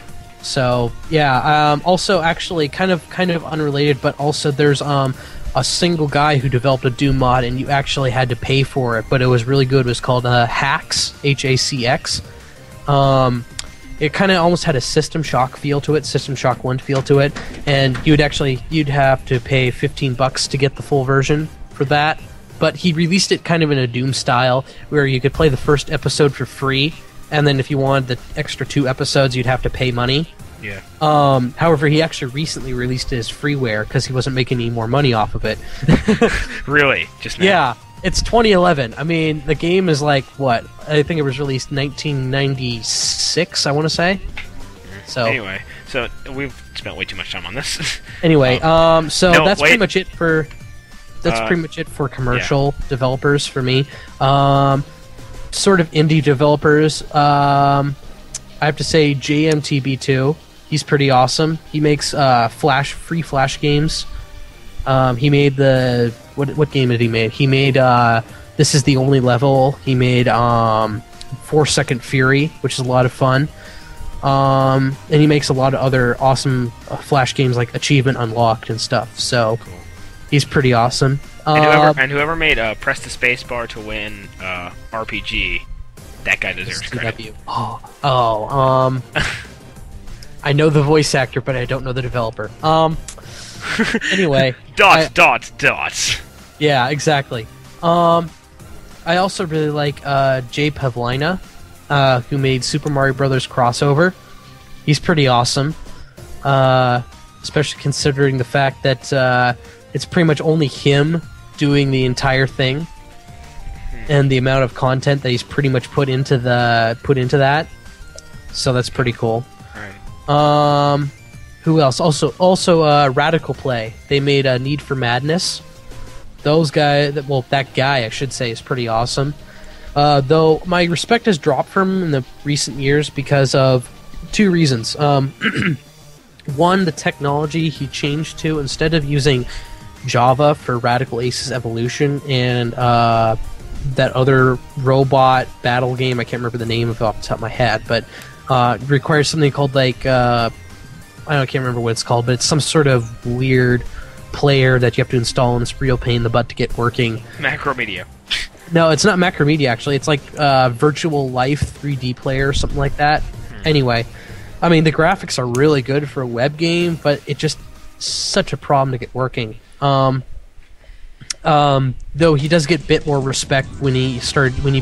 Speaker 2: So yeah, also actually kind of unrelated, but also there's a single guy who developed a Doom mod, and you actually had to pay for it, but it was really good. It was called Hacks, H-A-C-X. It kind of almost had a System Shock feel to it, System Shock 1 feel to it, and you'd have to pay $15 to get the full version for that. But he released it kind of in a Doom style, where you could play the first episode for free, and then if you wanted the extra 2 episodes, you'd have to pay money.
Speaker 1: Yeah.
Speaker 2: However, he actually recently released it as freeware because he wasn't making any more money off of it.
Speaker 1: Really? Just now?
Speaker 2: Yeah. It's 2011. I mean, the game is like, what? I think it was released 1996, I want to say. So
Speaker 1: anyway, so we've spent way too much time on this.
Speaker 2: Anyway, so
Speaker 1: no,
Speaker 2: that's
Speaker 1: wait.
Speaker 2: pretty much it for... pretty much it for commercial developers for me. Sort of indie developers. I have to say JMTB2. He's pretty awesome. He makes free Flash games. He made the... What game did he make? He made This Is the Only Level. He made 4 Second Fury, which is a lot of fun. And he makes a lot of other awesome Flash games like Achievement Unlocked and stuff. So
Speaker 1: Cool.
Speaker 2: he's pretty awesome.
Speaker 1: And whoever made Press the Spacebar to Win RPG, that guy deserves credit.
Speaker 2: I know the voice actor, but I don't know the developer. Anyway.
Speaker 1: Dots.
Speaker 2: Yeah, exactly. I also really like Jay Pavlina, who made Super Mario Brothers Crossover. He's pretty awesome, especially considering the fact that it's pretty much only him doing the entire thing, and the amount of content that he's pretty much put into that. So that's pretty cool.
Speaker 1: All right.
Speaker 2: Who else? Also, Radical Play. They made Need for Madness. That guy, I should say, is pretty awesome. Though my respect has dropped from him in the recent years because of 2 reasons. One, the technology he changed to. Instead of using Java for Radical Aces Evolution and that other robot battle game, I can't remember the name of it off the top of my head, but it requires something called I can't remember what it's called, but it's some sort of weird player that you have to install, and it's real pain in the butt to get working.
Speaker 1: Macromedia.
Speaker 2: No, it's not Macromedia, actually. It's like Virtual Life 3D player or something like that. Anyway, I mean, the graphics are really good for a web game, but it's just such a problem to get working. Though he does get a bit more respect when he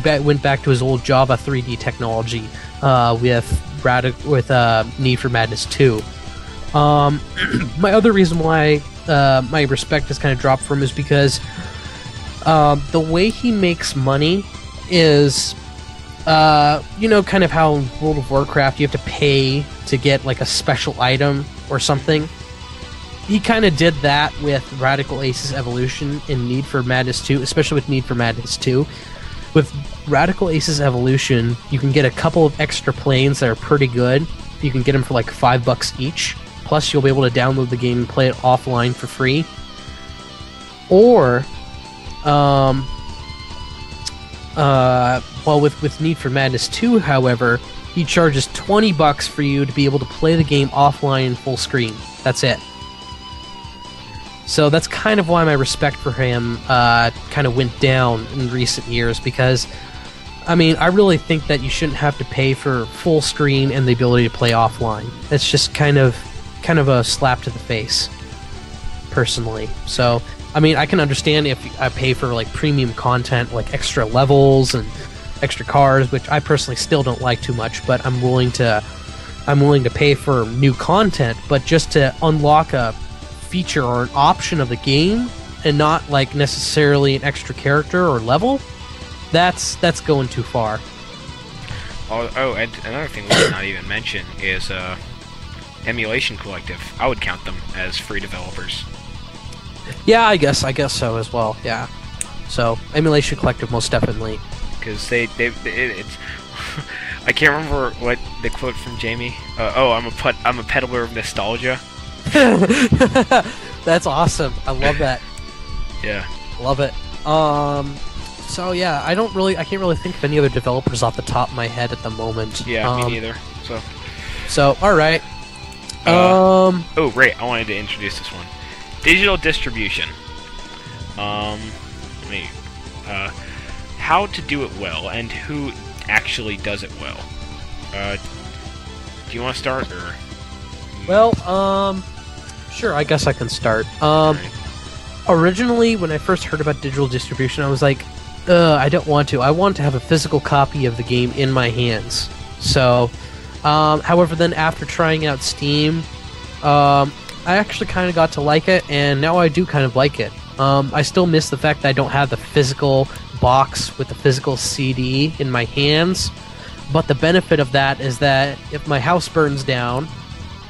Speaker 2: went back to his old Java 3D technology with Need for Madness 2. My other reason why my respect has kind of dropped from him is because the way he makes money is, kind of how in World of Warcraft you have to pay to get like a special item or something. He kind of did that with Radical Aces Evolution and Need for Madness 2, especially with Need for Madness 2. With Radical Aces Evolution, you can get a couple of extra planes that are pretty good. You can get them for like $5 each. Plus, you'll be able to download the game and play it offline for free. Or, with Need for Madness 2, however, he charges $20 for you to be able to play the game offline in full screen. That's it. So that's kind of why my respect for him kind of went down in recent years, because, I mean, I really think that you shouldn't have to pay for full screen and the ability to play offline. That's just kind of a slap to the face, personally. So, I mean, I can understand if I pay for, like, premium content, like extra levels and extra cars, which I personally still don't like too much, but I'm willing to pay for new content, but just to unlock a feature or an option of the game and not like necessarily an extra character or level, that's going too far.
Speaker 1: And another thing we did not even mention is Emulation Collective. I would count them as free developers.
Speaker 2: Yeah, I guess so as well. Yeah, so Emulation Collective most definitely,
Speaker 1: because it's I can't remember what the quote from Jamie. I'm a peddler of nostalgia.
Speaker 2: That's awesome. I love that.
Speaker 1: Yeah.
Speaker 2: Love it. So yeah, I can't really think of any other developers off the top of my head at the moment.
Speaker 1: Yeah, me neither.
Speaker 2: So all right.
Speaker 1: Oh, right. I wanted to introduce this one. Digital distribution. Let me, how to do it well and who actually does it well. Do you want to start or?
Speaker 2: Well, sure. I guess I can start. Originally, when I first heard about digital distribution, I was like, I don't want to. I want to have a physical copy of the game in my hands. So, however, then after trying out Steam, I actually kind of got to like it, and now I do kind of like it. I still miss the fact that I don't have the physical box with the physical CD in my hands, but the benefit of that is that if my house burns down,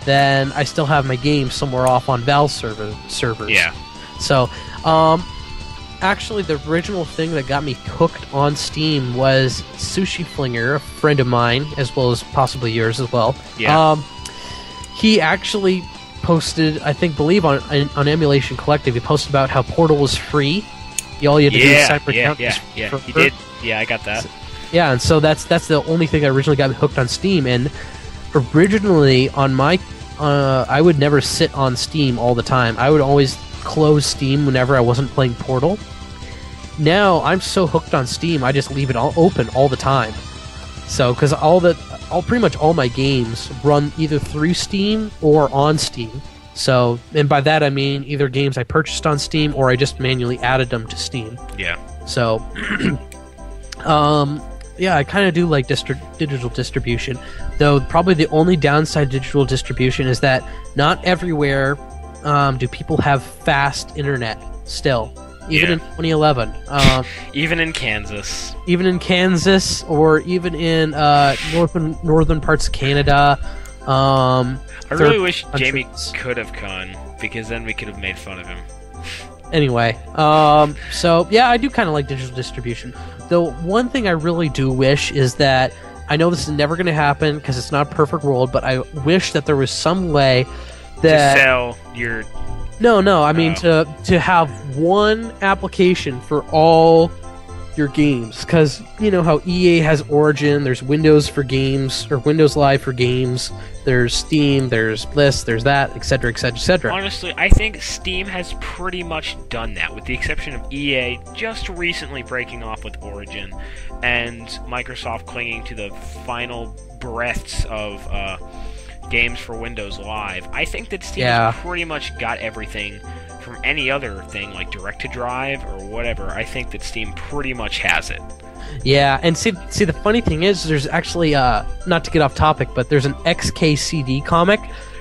Speaker 2: then I still have my game somewhere off on Valve servers.
Speaker 1: Yeah.
Speaker 2: So, actually, the original thing that got me hooked on Steam was Sushi Flinger, a friend of mine, as well as possibly yours as well.
Speaker 1: Yeah.
Speaker 2: He actually posted, believe on Emulation Collective, he posted about how Portal was free. All you had to do was sign for account.
Speaker 1: Yeah, he did. Yeah, I got that.
Speaker 2: Yeah, and so that's the only thing that originally got me hooked on Steam. And originally, on my, I would never sit on Steam all the time. I would always close Steam whenever I wasn't playing Portal. Now I'm so hooked on Steam, I just leave it all open all the time. So, because pretty much all my games run either through Steam or on Steam. So, and by that I mean either games I purchased on Steam or I just manually added them to Steam.
Speaker 1: Yeah.
Speaker 2: So, yeah, I kind of do like digital distribution. Though probably the only downside to digital distribution is that not everywhere do people have fast internet still. Even in 2011.
Speaker 1: Even in Kansas.
Speaker 2: Even in Kansas, or even in northern parts of Canada.
Speaker 1: I really wish Jamie could have gone, because then we could have made fun of him.
Speaker 2: Anyway, so yeah, I do kind of like digital distribution. Though one thing I really do wish is that, I know this is never going to happen because it's not a perfect world, but I wish that there was some way that...
Speaker 1: To sell your...
Speaker 2: No, I mean to have one application for all your games, because you know how EA has Origin, there's Windows for games, or Windows Live for games, there's Steam, there's Bliss, there's that, etc., etc., etc.
Speaker 1: Honestly, I think Steam has pretty much done that, with the exception of EA just recently breaking off with Origin, and Microsoft clinging to the final breaths of games for Windows Live. I think that Steam has pretty much got everything from any other thing, like Direct-to-Drive or whatever. I think that Steam pretty much has it.
Speaker 2: Yeah, and see, the funny thing is, there's actually, not to get off topic, but there's an XKCD comic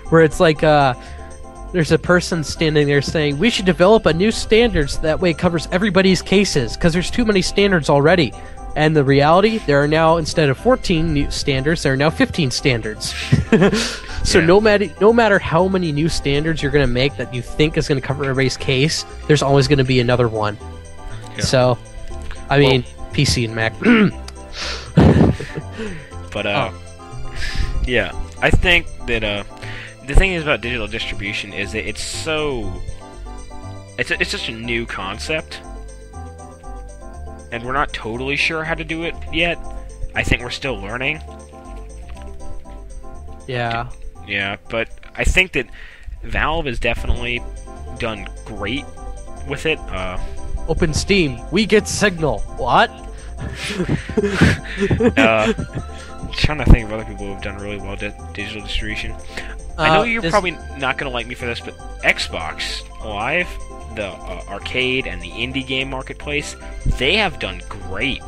Speaker 2: where it's like, there's a person standing there saying, we should develop a new standard so that way it covers everybody's cases, because there's too many standards already. And the reality, there are now, instead of 14 new standards, there are now 15 standards. So no matter how many new standards you're going to make that you think is going to cover everybody's case, there's always going to be another one. Yeah. So, I mean, PC and Mac.
Speaker 1: But, yeah, I think that the thing is about digital distribution is that it's such a new concept. And we're not totally sure how to do it yet. I think we're still learning.
Speaker 2: Yeah.
Speaker 1: Yeah, but I think that Valve has definitely done great with it.
Speaker 2: Open Steam. We get Signal. What?
Speaker 1: Trying to think of other people who have done really well digital distribution. I know you're probably not going to like me for this, but Xbox Live, the arcade and the indie game marketplace, they have done great.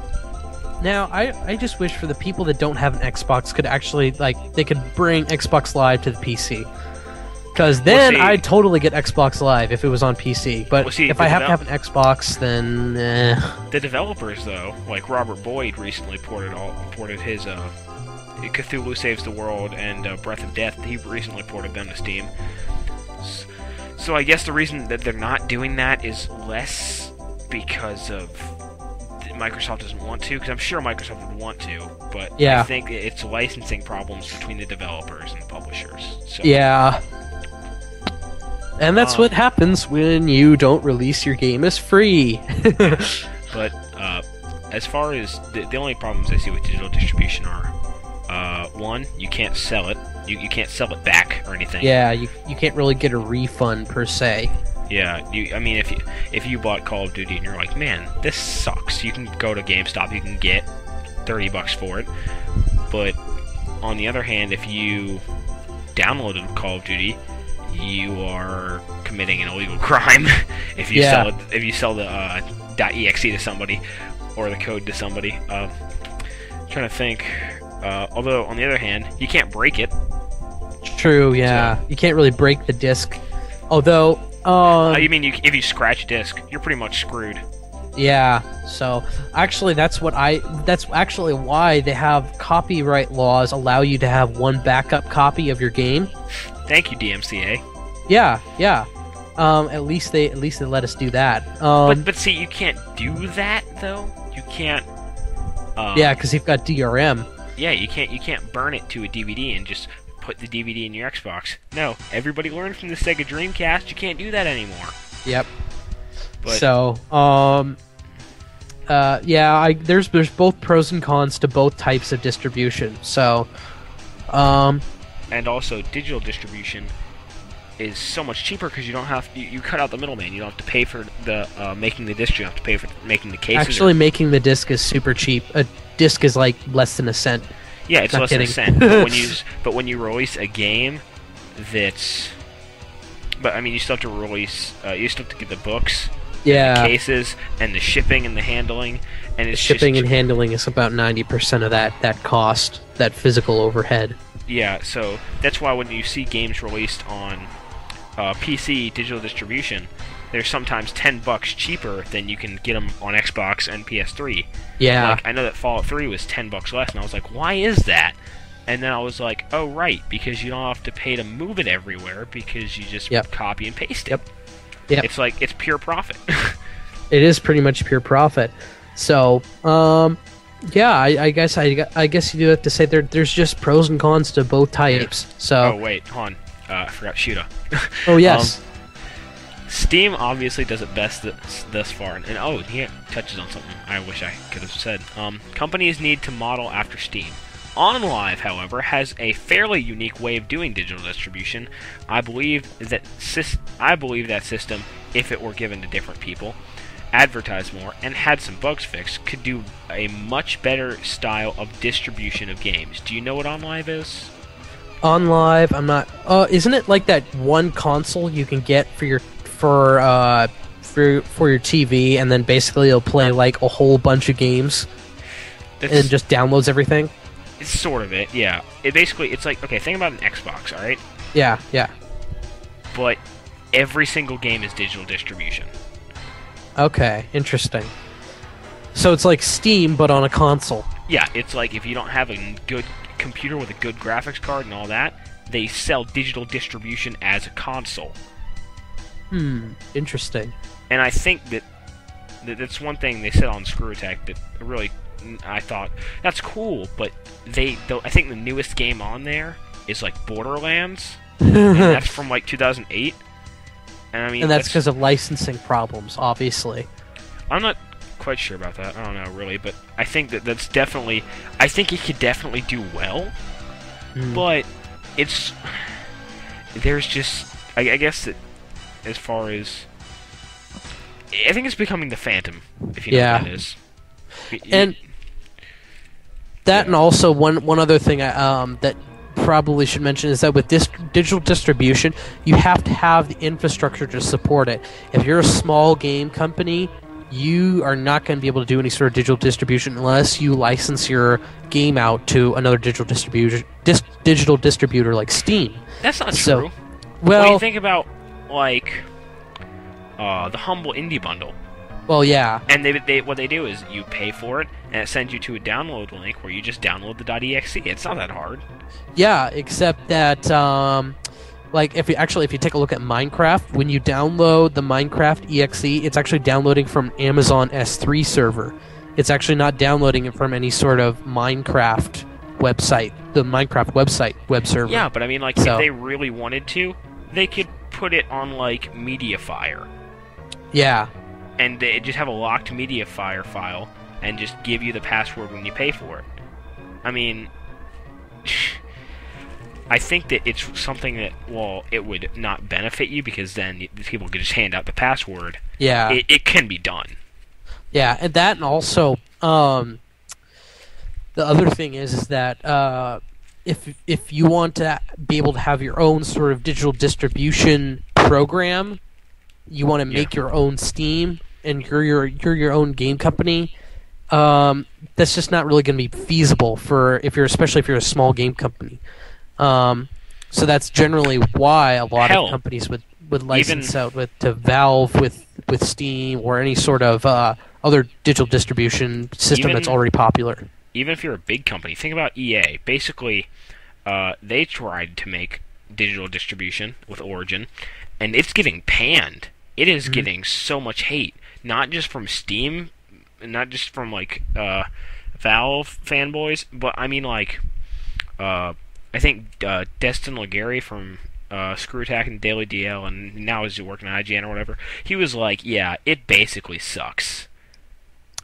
Speaker 2: Now, I just wish for the people that don't have an Xbox could actually, they could bring Xbox Live to the PC. Because then I'd totally get Xbox Live if it was on PC. But if I have to have an Xbox, then
Speaker 1: The developers, though, like Robert Boyd recently ported his Cthulhu Saves the World and Breath of Death, he recently ported them to Steam. So I guess the reason that they're not doing that is less because of Microsoft doesn't want to, because I'm sure Microsoft would want to, but I think it's licensing problems between the developers and publishers. So.
Speaker 2: Yeah. And that's what happens when you don't release your game as free.
Speaker 1: But as far as the only problems I see with digital distribution are, one, you can't sell it. You can't sell it back or anything.
Speaker 2: Yeah, you can't really get a refund per se.
Speaker 1: Yeah, I mean, if you bought Call of Duty and you're like, man, this sucks, you can go to GameStop, you can get $30 for it. But on the other hand, if you downloaded Call of Duty, you are committing an illegal crime. If you sell the .exe to somebody or the code to somebody. Trying to think. Although on the other hand, you can't break it.
Speaker 2: True. Yeah, so, you can't really break the disc. Although,
Speaker 1: you mean if you scratch a disc, you're pretty much screwed.
Speaker 2: Yeah. So actually, that's actually why they have copyright laws allow you to have one backup copy of your game.
Speaker 1: Thank you, DMCA.
Speaker 2: Yeah. At least they let us do that.
Speaker 1: But see, you can't do that though. You can't.
Speaker 2: Yeah, because you've got DRM.
Speaker 1: Yeah, you can't burn it to a DVD and just put the DVD in your Xbox. No, everybody learned from the Sega Dreamcast. You can't do that anymore.
Speaker 2: Yep.
Speaker 1: But,
Speaker 2: so, yeah, there's both pros and cons to both types of distribution. So,
Speaker 1: and also digital distribution is so much cheaper because you don't have you cut out the middleman. You don't have to pay for the making the disc. You don't have to pay for making the cases.
Speaker 2: Actually, making the disc is super cheap. A disc is like less than a cent.
Speaker 1: Yeah, it's less than a cent. But when you release a game that's, but I mean, you still have to release. You still have to get the books.
Speaker 2: Yeah.
Speaker 1: And the cases and the shipping and the handling, and it's
Speaker 2: shipping and handling is about 90% of that cost, that physical overhead.
Speaker 1: Yeah, so that's why when you see games released on PC digital distribution, they're sometimes $10 cheaper than you can get them on Xbox and PS3.
Speaker 2: Yeah.
Speaker 1: Like, I know that Fallout 3 was $10 less, and I was like, why is that? And then I was like, oh, right, because you don't have to pay to move it everywhere, because you just copy and paste it.
Speaker 2: Yep.
Speaker 1: It's like, it's pure profit.
Speaker 2: It is pretty much pure profit. So, yeah, I guess you do have to say there's just pros and cons to both types.
Speaker 1: Yeah.
Speaker 2: So.
Speaker 1: Oh wait, hold on. I forgot Shooter.
Speaker 2: Oh yes.
Speaker 1: Steam obviously does it best thus far, and oh, he touches on something I wish I could have said. Companies need to model after Steam. OnLive, however, has a fairly unique way of doing digital distribution. I believe that system, if it were given to different people, advertised more, and had some bugs fixed, could do a much better style of distribution of games. Do you know what OnLive is?
Speaker 2: OnLive, I'm not. Isn't it like that one console you can get for your TV, and then basically it'll play like a whole bunch of games, and just downloads everything?
Speaker 1: It's sort of it, yeah. It's like, okay, think about an Xbox, alright?
Speaker 2: Yeah.
Speaker 1: But every single game is digital distribution.
Speaker 2: Okay, interesting. So it's like Steam, but on a console.
Speaker 1: Yeah, it's like if you don't have a good computer with a good graphics card and all that, they sell digital distribution as a console.
Speaker 2: Interesting.
Speaker 1: And I think that's one thing they said on Screw Attack that really, I thought, that's cool, but I think the newest game on there is like Borderlands, and that's from like 2008. And I mean,
Speaker 2: and that's because of licensing problems, obviously.
Speaker 1: I'm not quite sure about that. I don't know really, but I think that's definitely. I think it could definitely do well, but there's just. I guess that as far as. I think it's becoming the Phantom, if you know what that is.
Speaker 2: And and also one other thing that probably should mention is that with digital distribution, you have to have the infrastructure to support it. If you're a small game company, you are not going to be able to do any sort of digital distribution unless you license your game out to another digital distributor like Steam.
Speaker 1: That's not true.
Speaker 2: Well,
Speaker 1: when you think about like the Humble Indie Bundle.
Speaker 2: Well, yeah.
Speaker 1: And what they do is you pay for it, and it sends you to a download link where you just download the .exe. It's not that hard.
Speaker 2: Yeah, except that, like, if you take a look at Minecraft, when you download the Minecraft EXE, it's actually downloading from Amazon S3 server. It's actually not downloading it from any sort of Minecraft website, the Minecraft website web server.
Speaker 1: Yeah, but I mean, like, if they really wanted to, they could put it on, like, MediaFire.
Speaker 2: Yeah.
Speaker 1: And they just have a locked MediaFire file and just give you the password when you pay for it. I mean, I think that it's something that, well, it would not benefit you because then people could just hand out the password.
Speaker 2: Yeah.
Speaker 1: It can be done.
Speaker 2: Yeah, and that, and also the other thing is that if you want to be able to have your own sort of digital distribution program, you want to make your own Steam, and you're your own game company. That's just not really going to be feasible especially if you're a small game company. So that's generally why a lot of companies would license out to Valve with Steam or any sort of other digital distribution system that's already popular.
Speaker 1: Even if you're a big company, think about EA. Basically, they tried to make digital distribution with Origin, and it's getting panned. It is getting so much hate, not just from Steam, not just from Valve fanboys, but I mean I think Destin Legary from Screw Attack and Daily DL, and now he's working at IGN or whatever, he was like, yeah, it basically sucks.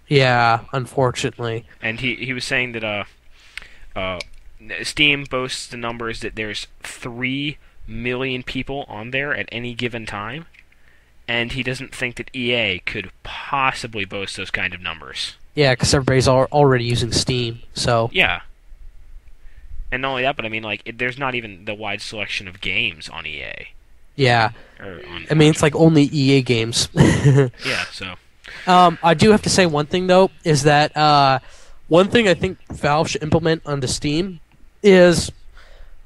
Speaker 2: Yeah, unfortunately.
Speaker 1: And he was saying that Steam boasts the numbers that there's 3 million people on there at any given time, and he doesn't think that EA could possibly boast those kind of numbers.
Speaker 2: Yeah, because everybody's already using Steam, so...
Speaker 1: Yeah. And not only that, but I mean, there's not even the wide selection of games on EA.
Speaker 2: Yeah. It's like only EA games.
Speaker 1: Yeah, so...
Speaker 2: I do have to say one thing, though, is that one thing I think Valve should implement onto Steam is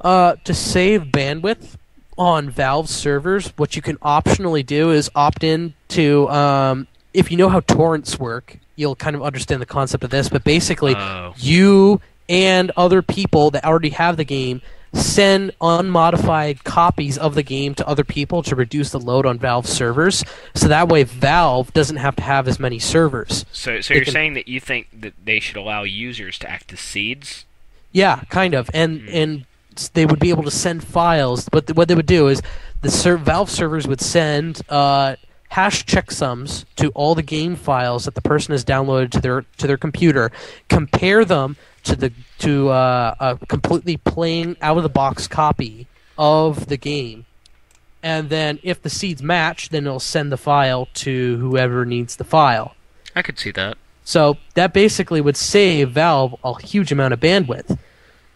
Speaker 2: to save bandwidth on Valve servers. What you can optionally do is opt in to, if you know how torrents work, you'll kind of understand the concept of this, but basically you and other people that already have the game send unmodified copies of the game to other people to reduce the load on Valve servers, so that way Valve doesn't have to have as many servers.
Speaker 1: So you're saying that you think that they should allow users to act as seeds?
Speaker 2: Yeah, kind of, and they would be able to send files, but what they would do is Valve servers would send hash checksums to all the game files that the person has downloaded to their computer, compare them to a completely plain out-of-the-box copy of the game, and then if the seeds match, then it'll send the file to whoever needs the file.
Speaker 1: I could see that.
Speaker 2: So that basically would save Valve a huge amount of bandwidth.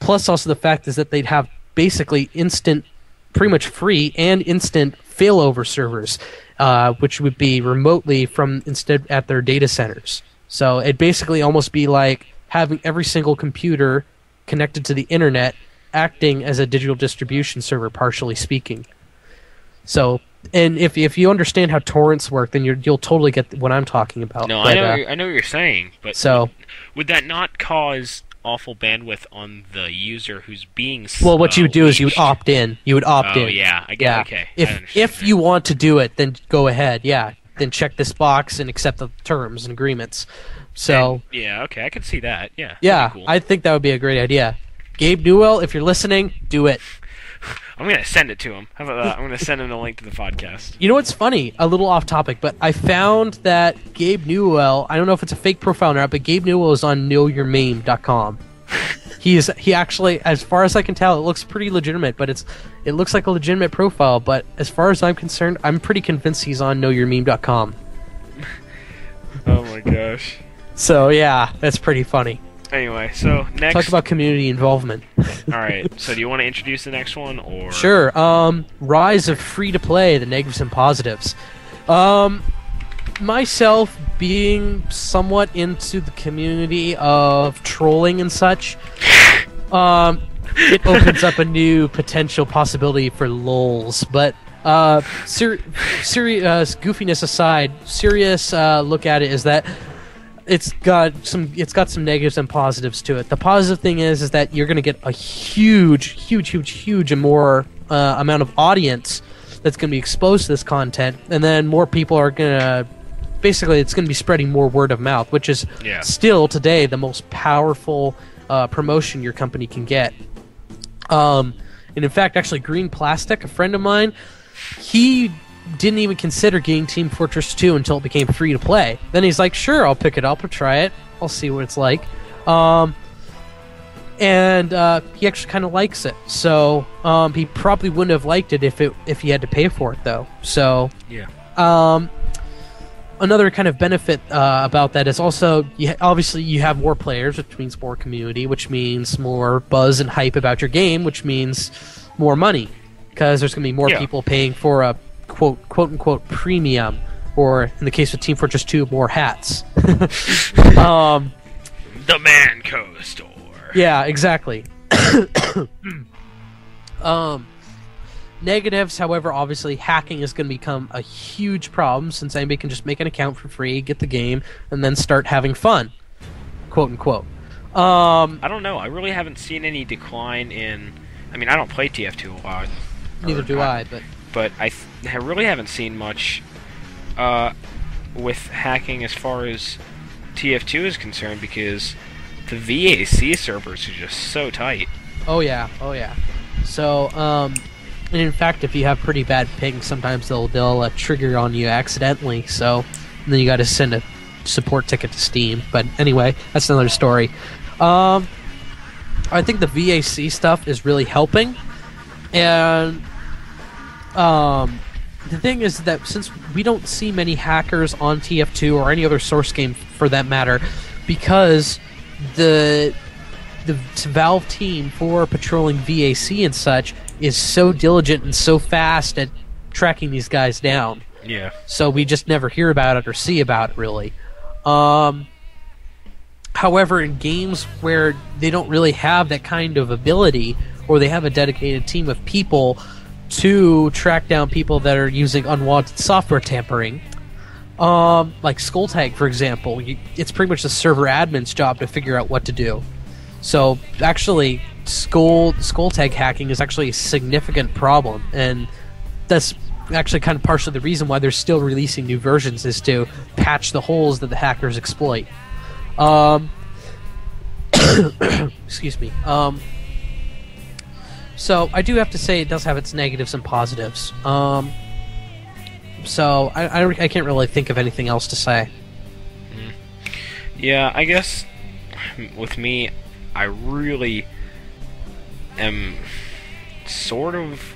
Speaker 2: Plus also the fact is that they'd have basically instant, pretty much free, and instant failover servers, which would be remotely instead at their data centers. So it'd basically almost be like having every single computer connected to the internet acting as a digital distribution server, partially speaking. So, and if you understand how torrents work, then you'll totally get what I'm talking about.
Speaker 1: No,
Speaker 2: but,
Speaker 1: I know what you're saying, but
Speaker 2: so
Speaker 1: would that not cause awful bandwidth on the user who's being
Speaker 2: well, what you would do is you would opt in. You would opt in.
Speaker 1: Oh, yeah. I get it. Okay.
Speaker 2: If you want to do it, then go ahead. Yeah. Then check this box and accept the terms and agreements. So
Speaker 1: yeah, okay, I can see that. Yeah.
Speaker 2: Yeah,
Speaker 1: cool.
Speaker 2: I think that would be a great idea. Gabe Newell, if you're listening, do it.
Speaker 1: I'm gonna send it to him. How about that? I'm gonna send him a link to the podcast.
Speaker 2: You know what's funny? A little off topic, but I found that Gabe Newell, I don't know if it's a fake profile or not, but Gabe Newell is on knowyourmeme.com. He actually, as far as I can tell, it looks pretty legitimate, but it looks like a legitimate profile, but as far as I'm concerned, I'm pretty convinced he's on knowyourmeme.com.
Speaker 1: Oh my gosh.
Speaker 2: So yeah, that's pretty funny.
Speaker 1: Anyway, so next...
Speaker 2: Talk about community involvement.
Speaker 1: Alright, so do you want to introduce the next one, or...?
Speaker 2: Sure, Rise of Free-to-Play, the negatives and positives. Myself, being somewhat into the community of trolling and such, it opens up a new potential possibility for lols, but... serious goofiness aside, serious look at it is that it's got some negatives and positives to it. The positive thing is that you're going to get a huge and more amount of audience that's going to be exposed to this content, and then more people are going to basically it's going to be spreading more word of mouth, which is still today the most powerful promotion your company can get. And in fact, actually, Green Plastic, a friend of mine, he didn't even consider getting Team Fortress 2 until it became free to play. Then he's like, sure, I'll pick it up, I'll try it, I'll see what it's like. and he actually kind of likes it. So he probably wouldn't have liked it if he had to pay for it, though. So
Speaker 1: Yeah.
Speaker 2: Another kind of benefit about that is also obviously you have more players, which means more community, which means more buzz and hype about your game, which means more money, because there's going to be more people paying for a quote unquote premium, or in the case of Team Fortress 2, more hats.
Speaker 1: The Manco store.
Speaker 2: Yeah, exactly. Negatives, however, obviously hacking is going to become a huge problem, since anybody can just make an account for free, get the game, and then start having fun, quote unquote.
Speaker 1: I don't know. I really haven't seen any decline in. I mean, I don't play TF2 a lot.
Speaker 2: Neither do I,
Speaker 1: but I really haven't seen much with hacking as far as TF2 is concerned, because the VAC servers are just so tight.
Speaker 2: Oh yeah. So, and in fact, if you have pretty bad ping, sometimes they'll trigger on you accidentally. So, and then you got to send a support ticket to Steam. But anyway, that's another story. I think the VAC stuff is really helping, and the thing is that since we don't see many hackers on TF2 or any other source game for that matter, because the Valve team for patrolling VAC and such is so diligent and so fast at tracking these guys down.
Speaker 1: Yeah.
Speaker 2: So we just never hear about it or see about it, really. However, in games where they don't really have that kind of ability, or they have a dedicated team of people to track down people that are using unwanted software tampering, like Skulltag, for example, it's pretty much the server admin's job to figure out what to do. So actually, Skulltag hacking is actually a significant problem, and that's actually kind of partially the reason why they're still releasing new versions, is to patch the holes that the hackers exploit. Excuse me. So I do have to say it does have its negatives and positives. So I can't really think of anything else to say.
Speaker 1: Yeah, I guess with me, I really am sort of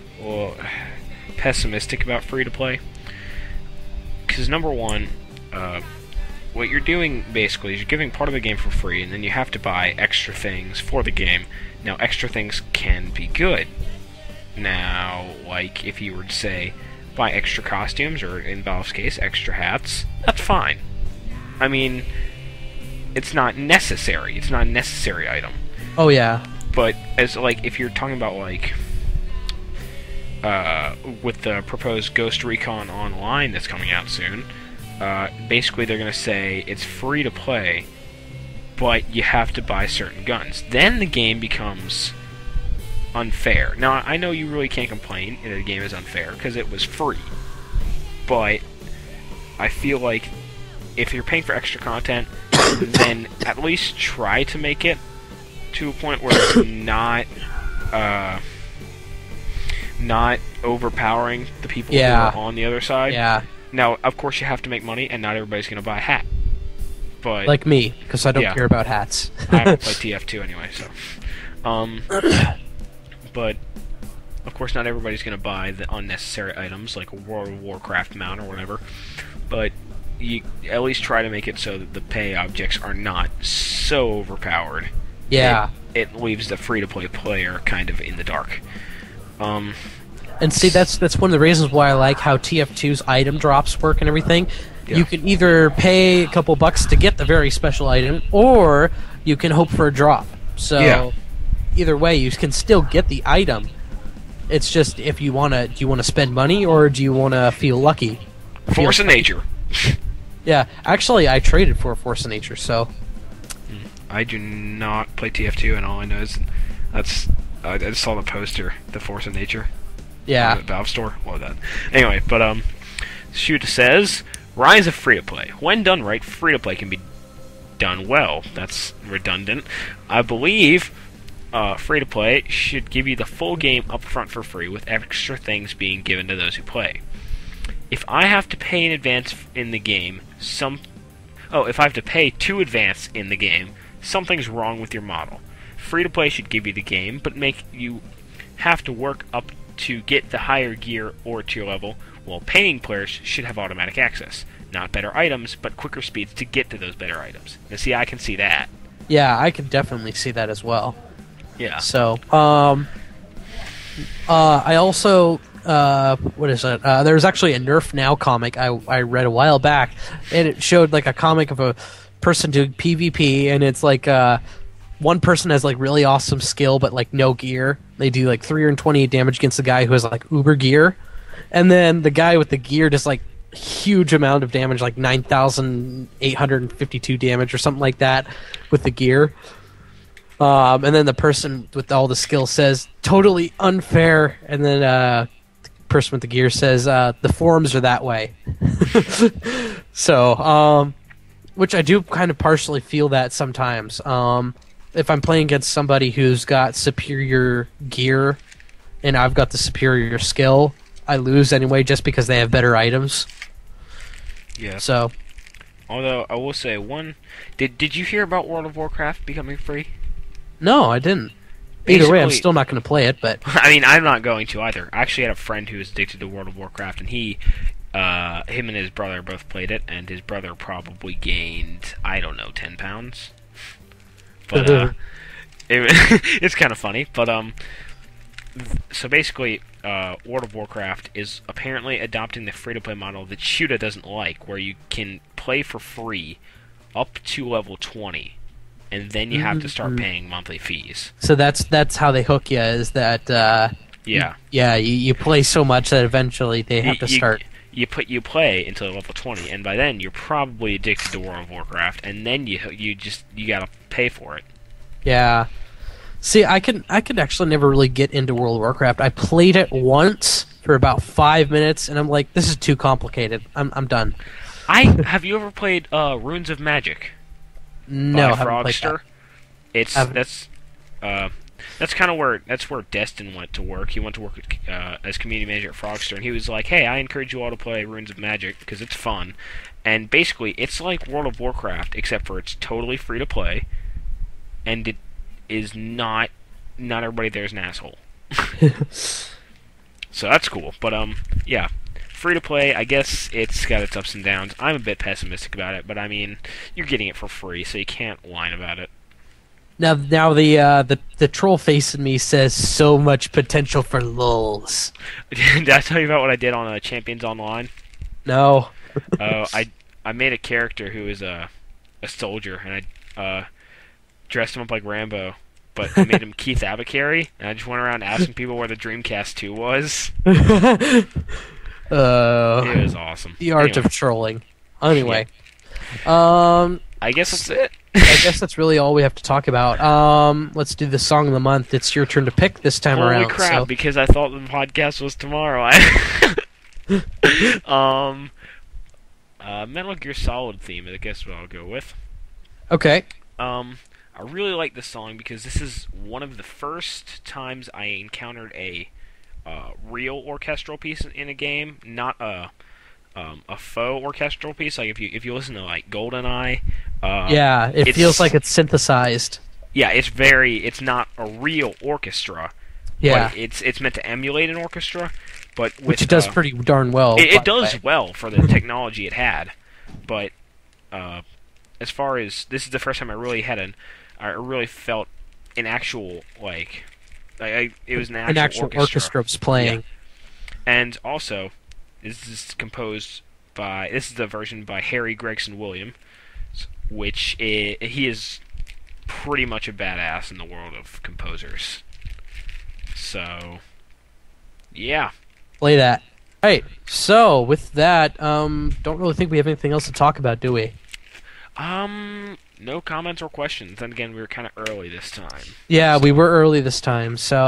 Speaker 1: pessimistic about free-to-play. Because number one, what you're doing basically is you're giving part of the game for free, and then you have to buy extra things for the game. Now, extra things can be good. Now, like if you were to say buy extra costumes, or in Valve's case, extra hats, that's fine. I mean, it's not necessary. It's not a necessary item.
Speaker 2: Oh yeah.
Speaker 1: But as like if you're talking about like with the proposed Ghost Recon Online that's coming out soon, basically they're going to say it's free to play, but you have to buy certain guns. Then the game becomes unfair. Now, I know you really can't complain that the game is unfair, because it was free. But I feel like if you're paying for extra content, then at least try to make it to a point where it's not overpowering the people who are on the other side.
Speaker 2: Yeah.
Speaker 1: Now, of course, you have to make money, and not everybody's going to buy a hat. But
Speaker 2: like me, because I don't care about hats.
Speaker 1: I haven't played TF2 anyway, so. But, of course, not everybody's going to buy the unnecessary items, like a World of Warcraft mount or whatever. But you at least try to make it so that the pay objects are not so overpowered.
Speaker 2: Yeah.
Speaker 1: It leaves the free-to-play player kind of in the dark.
Speaker 2: And see, that's one of the reasons why I like how TF2's item drops work and everything. Yeah. You can either pay a couple bucks to get the very special item, or you can hope for a drop. So, either way, you can still get the item. It's just if you do you want to spend money, or do you want to feel lucky?
Speaker 1: Force of nature.
Speaker 2: Yeah, actually, I traded for a Force of nature, so.
Speaker 1: I do not play TF2, and all I know is I just saw the poster, the Force of Nature.
Speaker 2: Yeah.
Speaker 1: The Valve store. Love that. Anyway, but Shoot says, rise of free-to-play. When done right, free-to-play can be done well. That's redundant. I believe free-to-play should give you the full game up front for free, with extra things being given to those who play. If I have to pay in advance in the game, if I have to pay to advance in the game, something's wrong with your model. free to play should give you the game, but make you have to work up to get the higher gear or tier level, while paying players should have automatic access. Not better items, but quicker speeds to get to those better items. Now, see, I can see that.
Speaker 2: Yeah, I can definitely see that as well.
Speaker 1: Yeah.
Speaker 2: So, I also, what is it? There's actually a Nerf Now comic I read a while back, and it showed like a comic of a person doing PvP, and it's like one person has like really awesome skill but like no gear. They do like 328 damage against the guy who has like uber gear, and then the guy with the gear does like huge amount of damage, like 9,852 damage or something like that with the gear. And then the person with all the skill says totally unfair, and then the person with the gear says the forums are that way. So which I do kind of partially feel that sometimes. If I'm playing against somebody who's got superior gear and I've got the superior skill, I lose anyway just because they have better items.
Speaker 1: Yeah.
Speaker 2: So,
Speaker 1: although I will say did you hear about World of Warcraft becoming free?
Speaker 2: no, I didn't. Either way, I'm
Speaker 1: Basically-
Speaker 2: still not going to play it, but
Speaker 1: I mean, I'm not going to either. I actually had a friend who was addicted to World of Warcraft, and him and his brother both played it, and his brother probably gained, I don't know, 10 pounds. But it's kind of funny. But so basically, World of Warcraft is apparently adopting the free-to-play model that Shoota doesn't like, where you can play for free up to level 20, and then you have to start paying monthly fees.
Speaker 2: so that's how they hook you. Is that
Speaker 1: Yeah.
Speaker 2: you play so much that eventually they have to start.
Speaker 1: You play until level 20, and by then you're probably addicted to World of Warcraft, and then you gotta pay for it.
Speaker 2: Yeah. See, I could actually never really get into World of Warcraft. I played it once for about 5 minutes, and I'm like, this is too complicated. I'm done.
Speaker 1: Have you ever played Runes of Magic
Speaker 2: No, I
Speaker 1: by
Speaker 2: haven't played that.
Speaker 1: Frogster? That's kind of where Destin went to work. He went to work as community manager at Frogster, and he was like, "Hey, I encourage you all to play Runes of Magic because it's fun." And basically, it's like World of Warcraft, except for it's totally free to play, and it is not everybody there is an asshole. So that's cool. But yeah, free to play. I guess it's got its ups and downs. I'm a bit pessimistic about it, but I mean, you're getting it for free, so you can't whine about it.
Speaker 2: Now the troll face in me says so much potential for lulz.
Speaker 1: Did I tell you about what I did on Champions Online?
Speaker 2: No.
Speaker 1: I made a character who is a soldier, and I dressed him up like Rambo, but I made him Keith Abakari, and I just went around asking people where the Dreamcast 2 was. It was awesome.
Speaker 2: The art
Speaker 1: Anyway,
Speaker 2: of trolling. Anyway,
Speaker 1: I guess that's it.
Speaker 2: I guess that's really all we have to talk about. Let's do the song of the month. It's your turn to pick this time
Speaker 1: Holy
Speaker 2: around.
Speaker 1: crap!
Speaker 2: So.
Speaker 1: Because I thought the podcast was tomorrow. Metal Gear Solid theme. I guess what I'll go with.
Speaker 2: Okay.
Speaker 1: I really like this song because this is one of the first times I encountered a real orchestral piece in a game, not a faux orchestral piece. Like if you listen to like GoldenEye,
Speaker 2: Yeah, it feels like it's synthesized.
Speaker 1: Yeah, it's not a real orchestra.
Speaker 2: Yeah,
Speaker 1: But it's meant to emulate an orchestra, but with,
Speaker 2: which it does pretty darn well.
Speaker 1: It does well for the technology it had, but as far as this is the first time I really felt an actual it was an actual
Speaker 2: orchestra was playing.
Speaker 1: Yeah. And also, this is the version by Harry Gregson Williams, which he is pretty much a badass in the world of composers. So, yeah.
Speaker 2: Play that. Alright, so with that, don't really think we have anything else to talk about, do we?
Speaker 1: No comments or questions. Then again, we were kind of early this time.
Speaker 2: Yeah, we were early this time, so...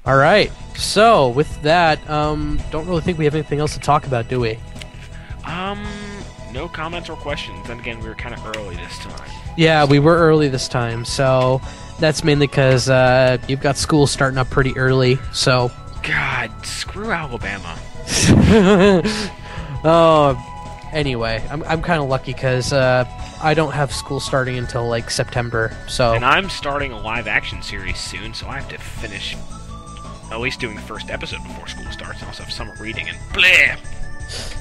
Speaker 2: All right. So with that, don't really think we have anything else to talk about, do we?
Speaker 1: No comments or questions. And again, we were kind of early this time.
Speaker 2: Yeah, we were early this time, so that's mainly because you've got school starting up pretty early. So.
Speaker 1: God, screw Alabama.
Speaker 2: Anyway, I'm kind of lucky because I don't have school starting until like September. So.
Speaker 1: And I'm starting a live action series soon, so I have to finish at least doing the first episode before school starts. I also have summer reading and blah.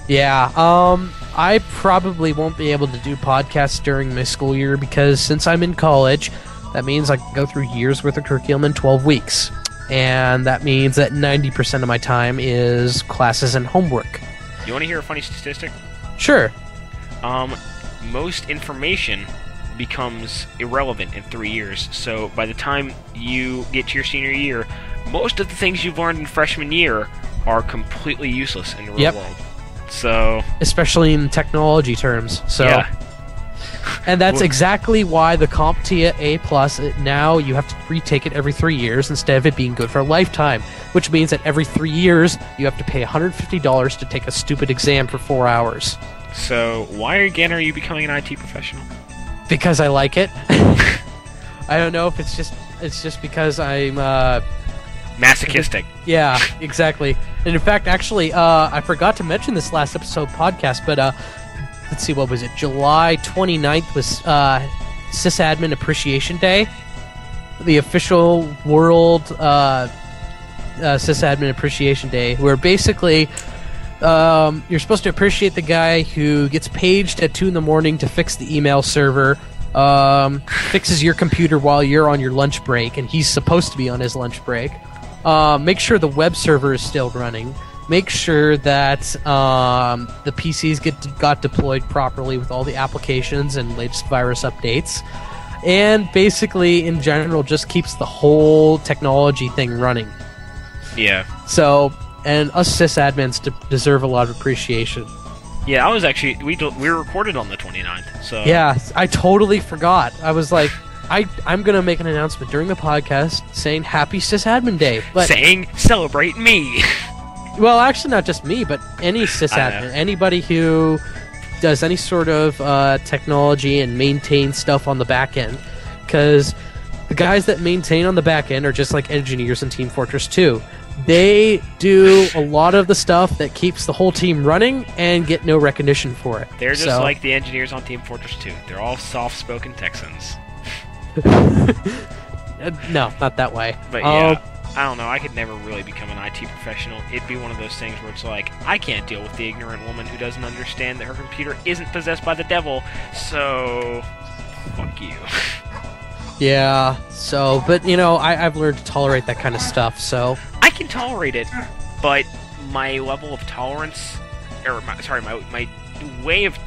Speaker 2: Yeah, I probably won't be able to do podcasts during my school year because since I'm in college, that means I can go through years worth of curriculum in 12 weeks. And that means that 90% of my time is classes and homework.
Speaker 1: You want to hear a funny statistic?
Speaker 2: Sure.
Speaker 1: Most information becomes irrelevant in 3 years. So by the time you get to your senior year, most of the things you've learned in freshman year are completely useless in the real world. So,
Speaker 2: especially in technology terms. So,
Speaker 1: yeah.
Speaker 2: And that's exactly why the CompTIA A+, now you have to retake it every 3 years instead of it being good for a lifetime, which means that every 3 years you have to pay $150 to take a stupid exam for 4 hours.
Speaker 1: So, why again are you becoming an IT professional?
Speaker 2: Because I like it. I don't know if it's just because I'm
Speaker 1: masochistic.
Speaker 2: Yeah, exactly. And in fact, actually, I forgot to mention this last episode podcast, but let's see, what was it? July 29th was Sysadmin Appreciation Day, the official world Sysadmin Appreciation Day, where basically you're supposed to appreciate the guy who gets paged at 2 in the morning to fix the email server, fixes your computer while you're on your lunch break, and he's supposed to be on his lunch break. Make sure the web server is still running. Make sure that the PCs got deployed properly with all the applications and latest virus updates. And basically, in general, just keeps the whole technology thing running.
Speaker 1: Yeah.
Speaker 2: So, and us sysadmins deserve a lot of appreciation.
Speaker 1: Yeah, I was actually... We were recorded on the 29th, so...
Speaker 2: Yeah, I totally forgot. I was like... I'm going to make an announcement during the podcast saying Happy Sysadmin Day. But,
Speaker 1: saying, celebrate me!
Speaker 2: Well, actually not just me, but any sysadmin. Anybody who does any sort of technology and maintains stuff on the back end. Because the guys that maintain on the back end are just like engineers in Team Fortress 2. They do a lot of the stuff that keeps the whole team running and get no recognition for it.
Speaker 1: They're just like the engineers on Team Fortress 2. They're all soft-spoken Texans.
Speaker 2: No, not that way.
Speaker 1: But yeah, I don't know. I could never really become an IT professional. It'd be one of those things where it's like, I can't deal with the ignorant woman who doesn't understand that her computer isn't possessed by the devil, so fuck you.
Speaker 2: Yeah, so, but you know, I've learned to tolerate that kind of stuff, so...
Speaker 1: I can tolerate it, but my level of tolerance, or my way of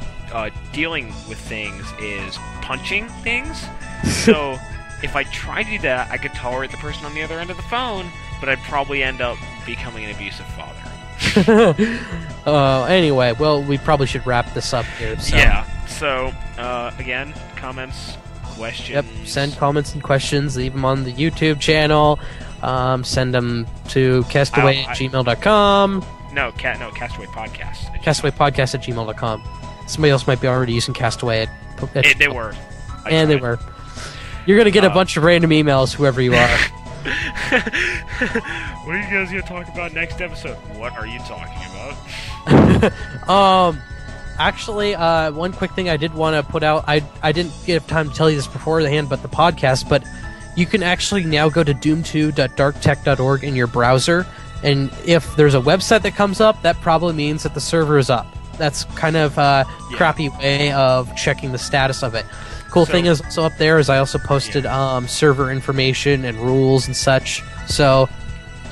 Speaker 1: dealing with things is punching things. So, if I try to do that, I could tolerate the person on the other end of the phone, but I'd probably end up becoming an abusive father.
Speaker 2: Anyway, well, we probably should wrap this up here. So.
Speaker 1: Yeah, so, again, comments, questions...
Speaker 2: Yep, send comments and questions, leave them on the YouTube channel, send them to castaway@gmail.com.
Speaker 1: No, Castaway Podcast.
Speaker 2: Castawaypodcast@gmail.com. Somebody else might be already using Castaway
Speaker 1: they were.
Speaker 2: They were. You're going to get a bunch of random emails, whoever you are.
Speaker 1: What are you guys going to talk about next episode? What are you talking about?
Speaker 2: Actually, one quick thing I did want to put out. I didn't get time to tell you this beforehand, but the podcast, but you can actually now go to doom2.darktech.org in your browser, and if there's a website that comes up, that probably means that the server is up. That's kind of a crappy way of checking the status of it. Cool thing is also up there is I also posted server information and rules and such. So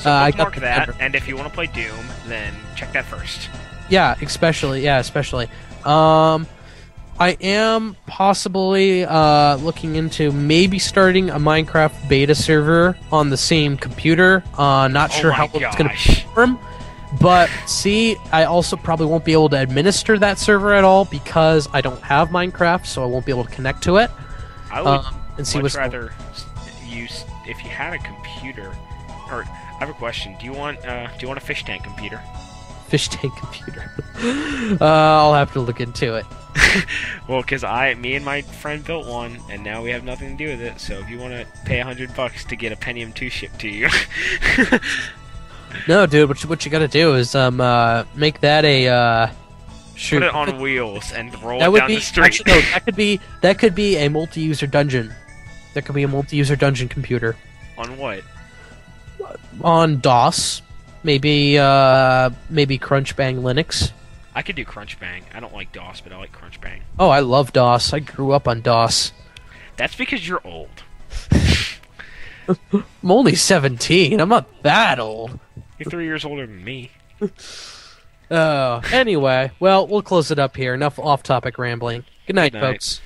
Speaker 1: I got that, and if you want to play Doom, then check that first.
Speaker 2: Yeah, especially. I am possibly looking into maybe starting a Minecraft beta server on the same computer. Not sure how it's going to perform. But see, I also probably won't be able to administer that server at all because I don't have Minecraft, so I won't be able to connect to it.
Speaker 1: I would much rather use, if you had a computer, or have a question. Do you want a fish tank computer?
Speaker 2: Fish tank computer. I'll have to look into it.
Speaker 1: Well, because me and my friend built one, and now we have nothing to do with it. So if you want to pay $100 to get a Pentium 2 shipped to you,
Speaker 2: no, dude. What you gotta do is make that a shoot.
Speaker 1: put it on wheels and roll
Speaker 2: That
Speaker 1: it
Speaker 2: would
Speaker 1: down
Speaker 2: be
Speaker 1: the street.
Speaker 2: actually, no, that could be a multi-user dungeon. That could be a multi-user dungeon computer
Speaker 1: On what?
Speaker 2: on DOS. Maybe Crunchbang Linux.
Speaker 1: I could do Crunchbang. I don't like DOS, but I like Crunchbang.
Speaker 2: Oh, I love DOS. I grew up on DOS.
Speaker 1: That's because you're old.
Speaker 2: I'm only 17. I'm not that old.
Speaker 1: You're 3 years older than me.
Speaker 2: Anyway, well, we'll close it up here. Enough off-topic rambling. Good night,
Speaker 1: Good night.
Speaker 2: folks.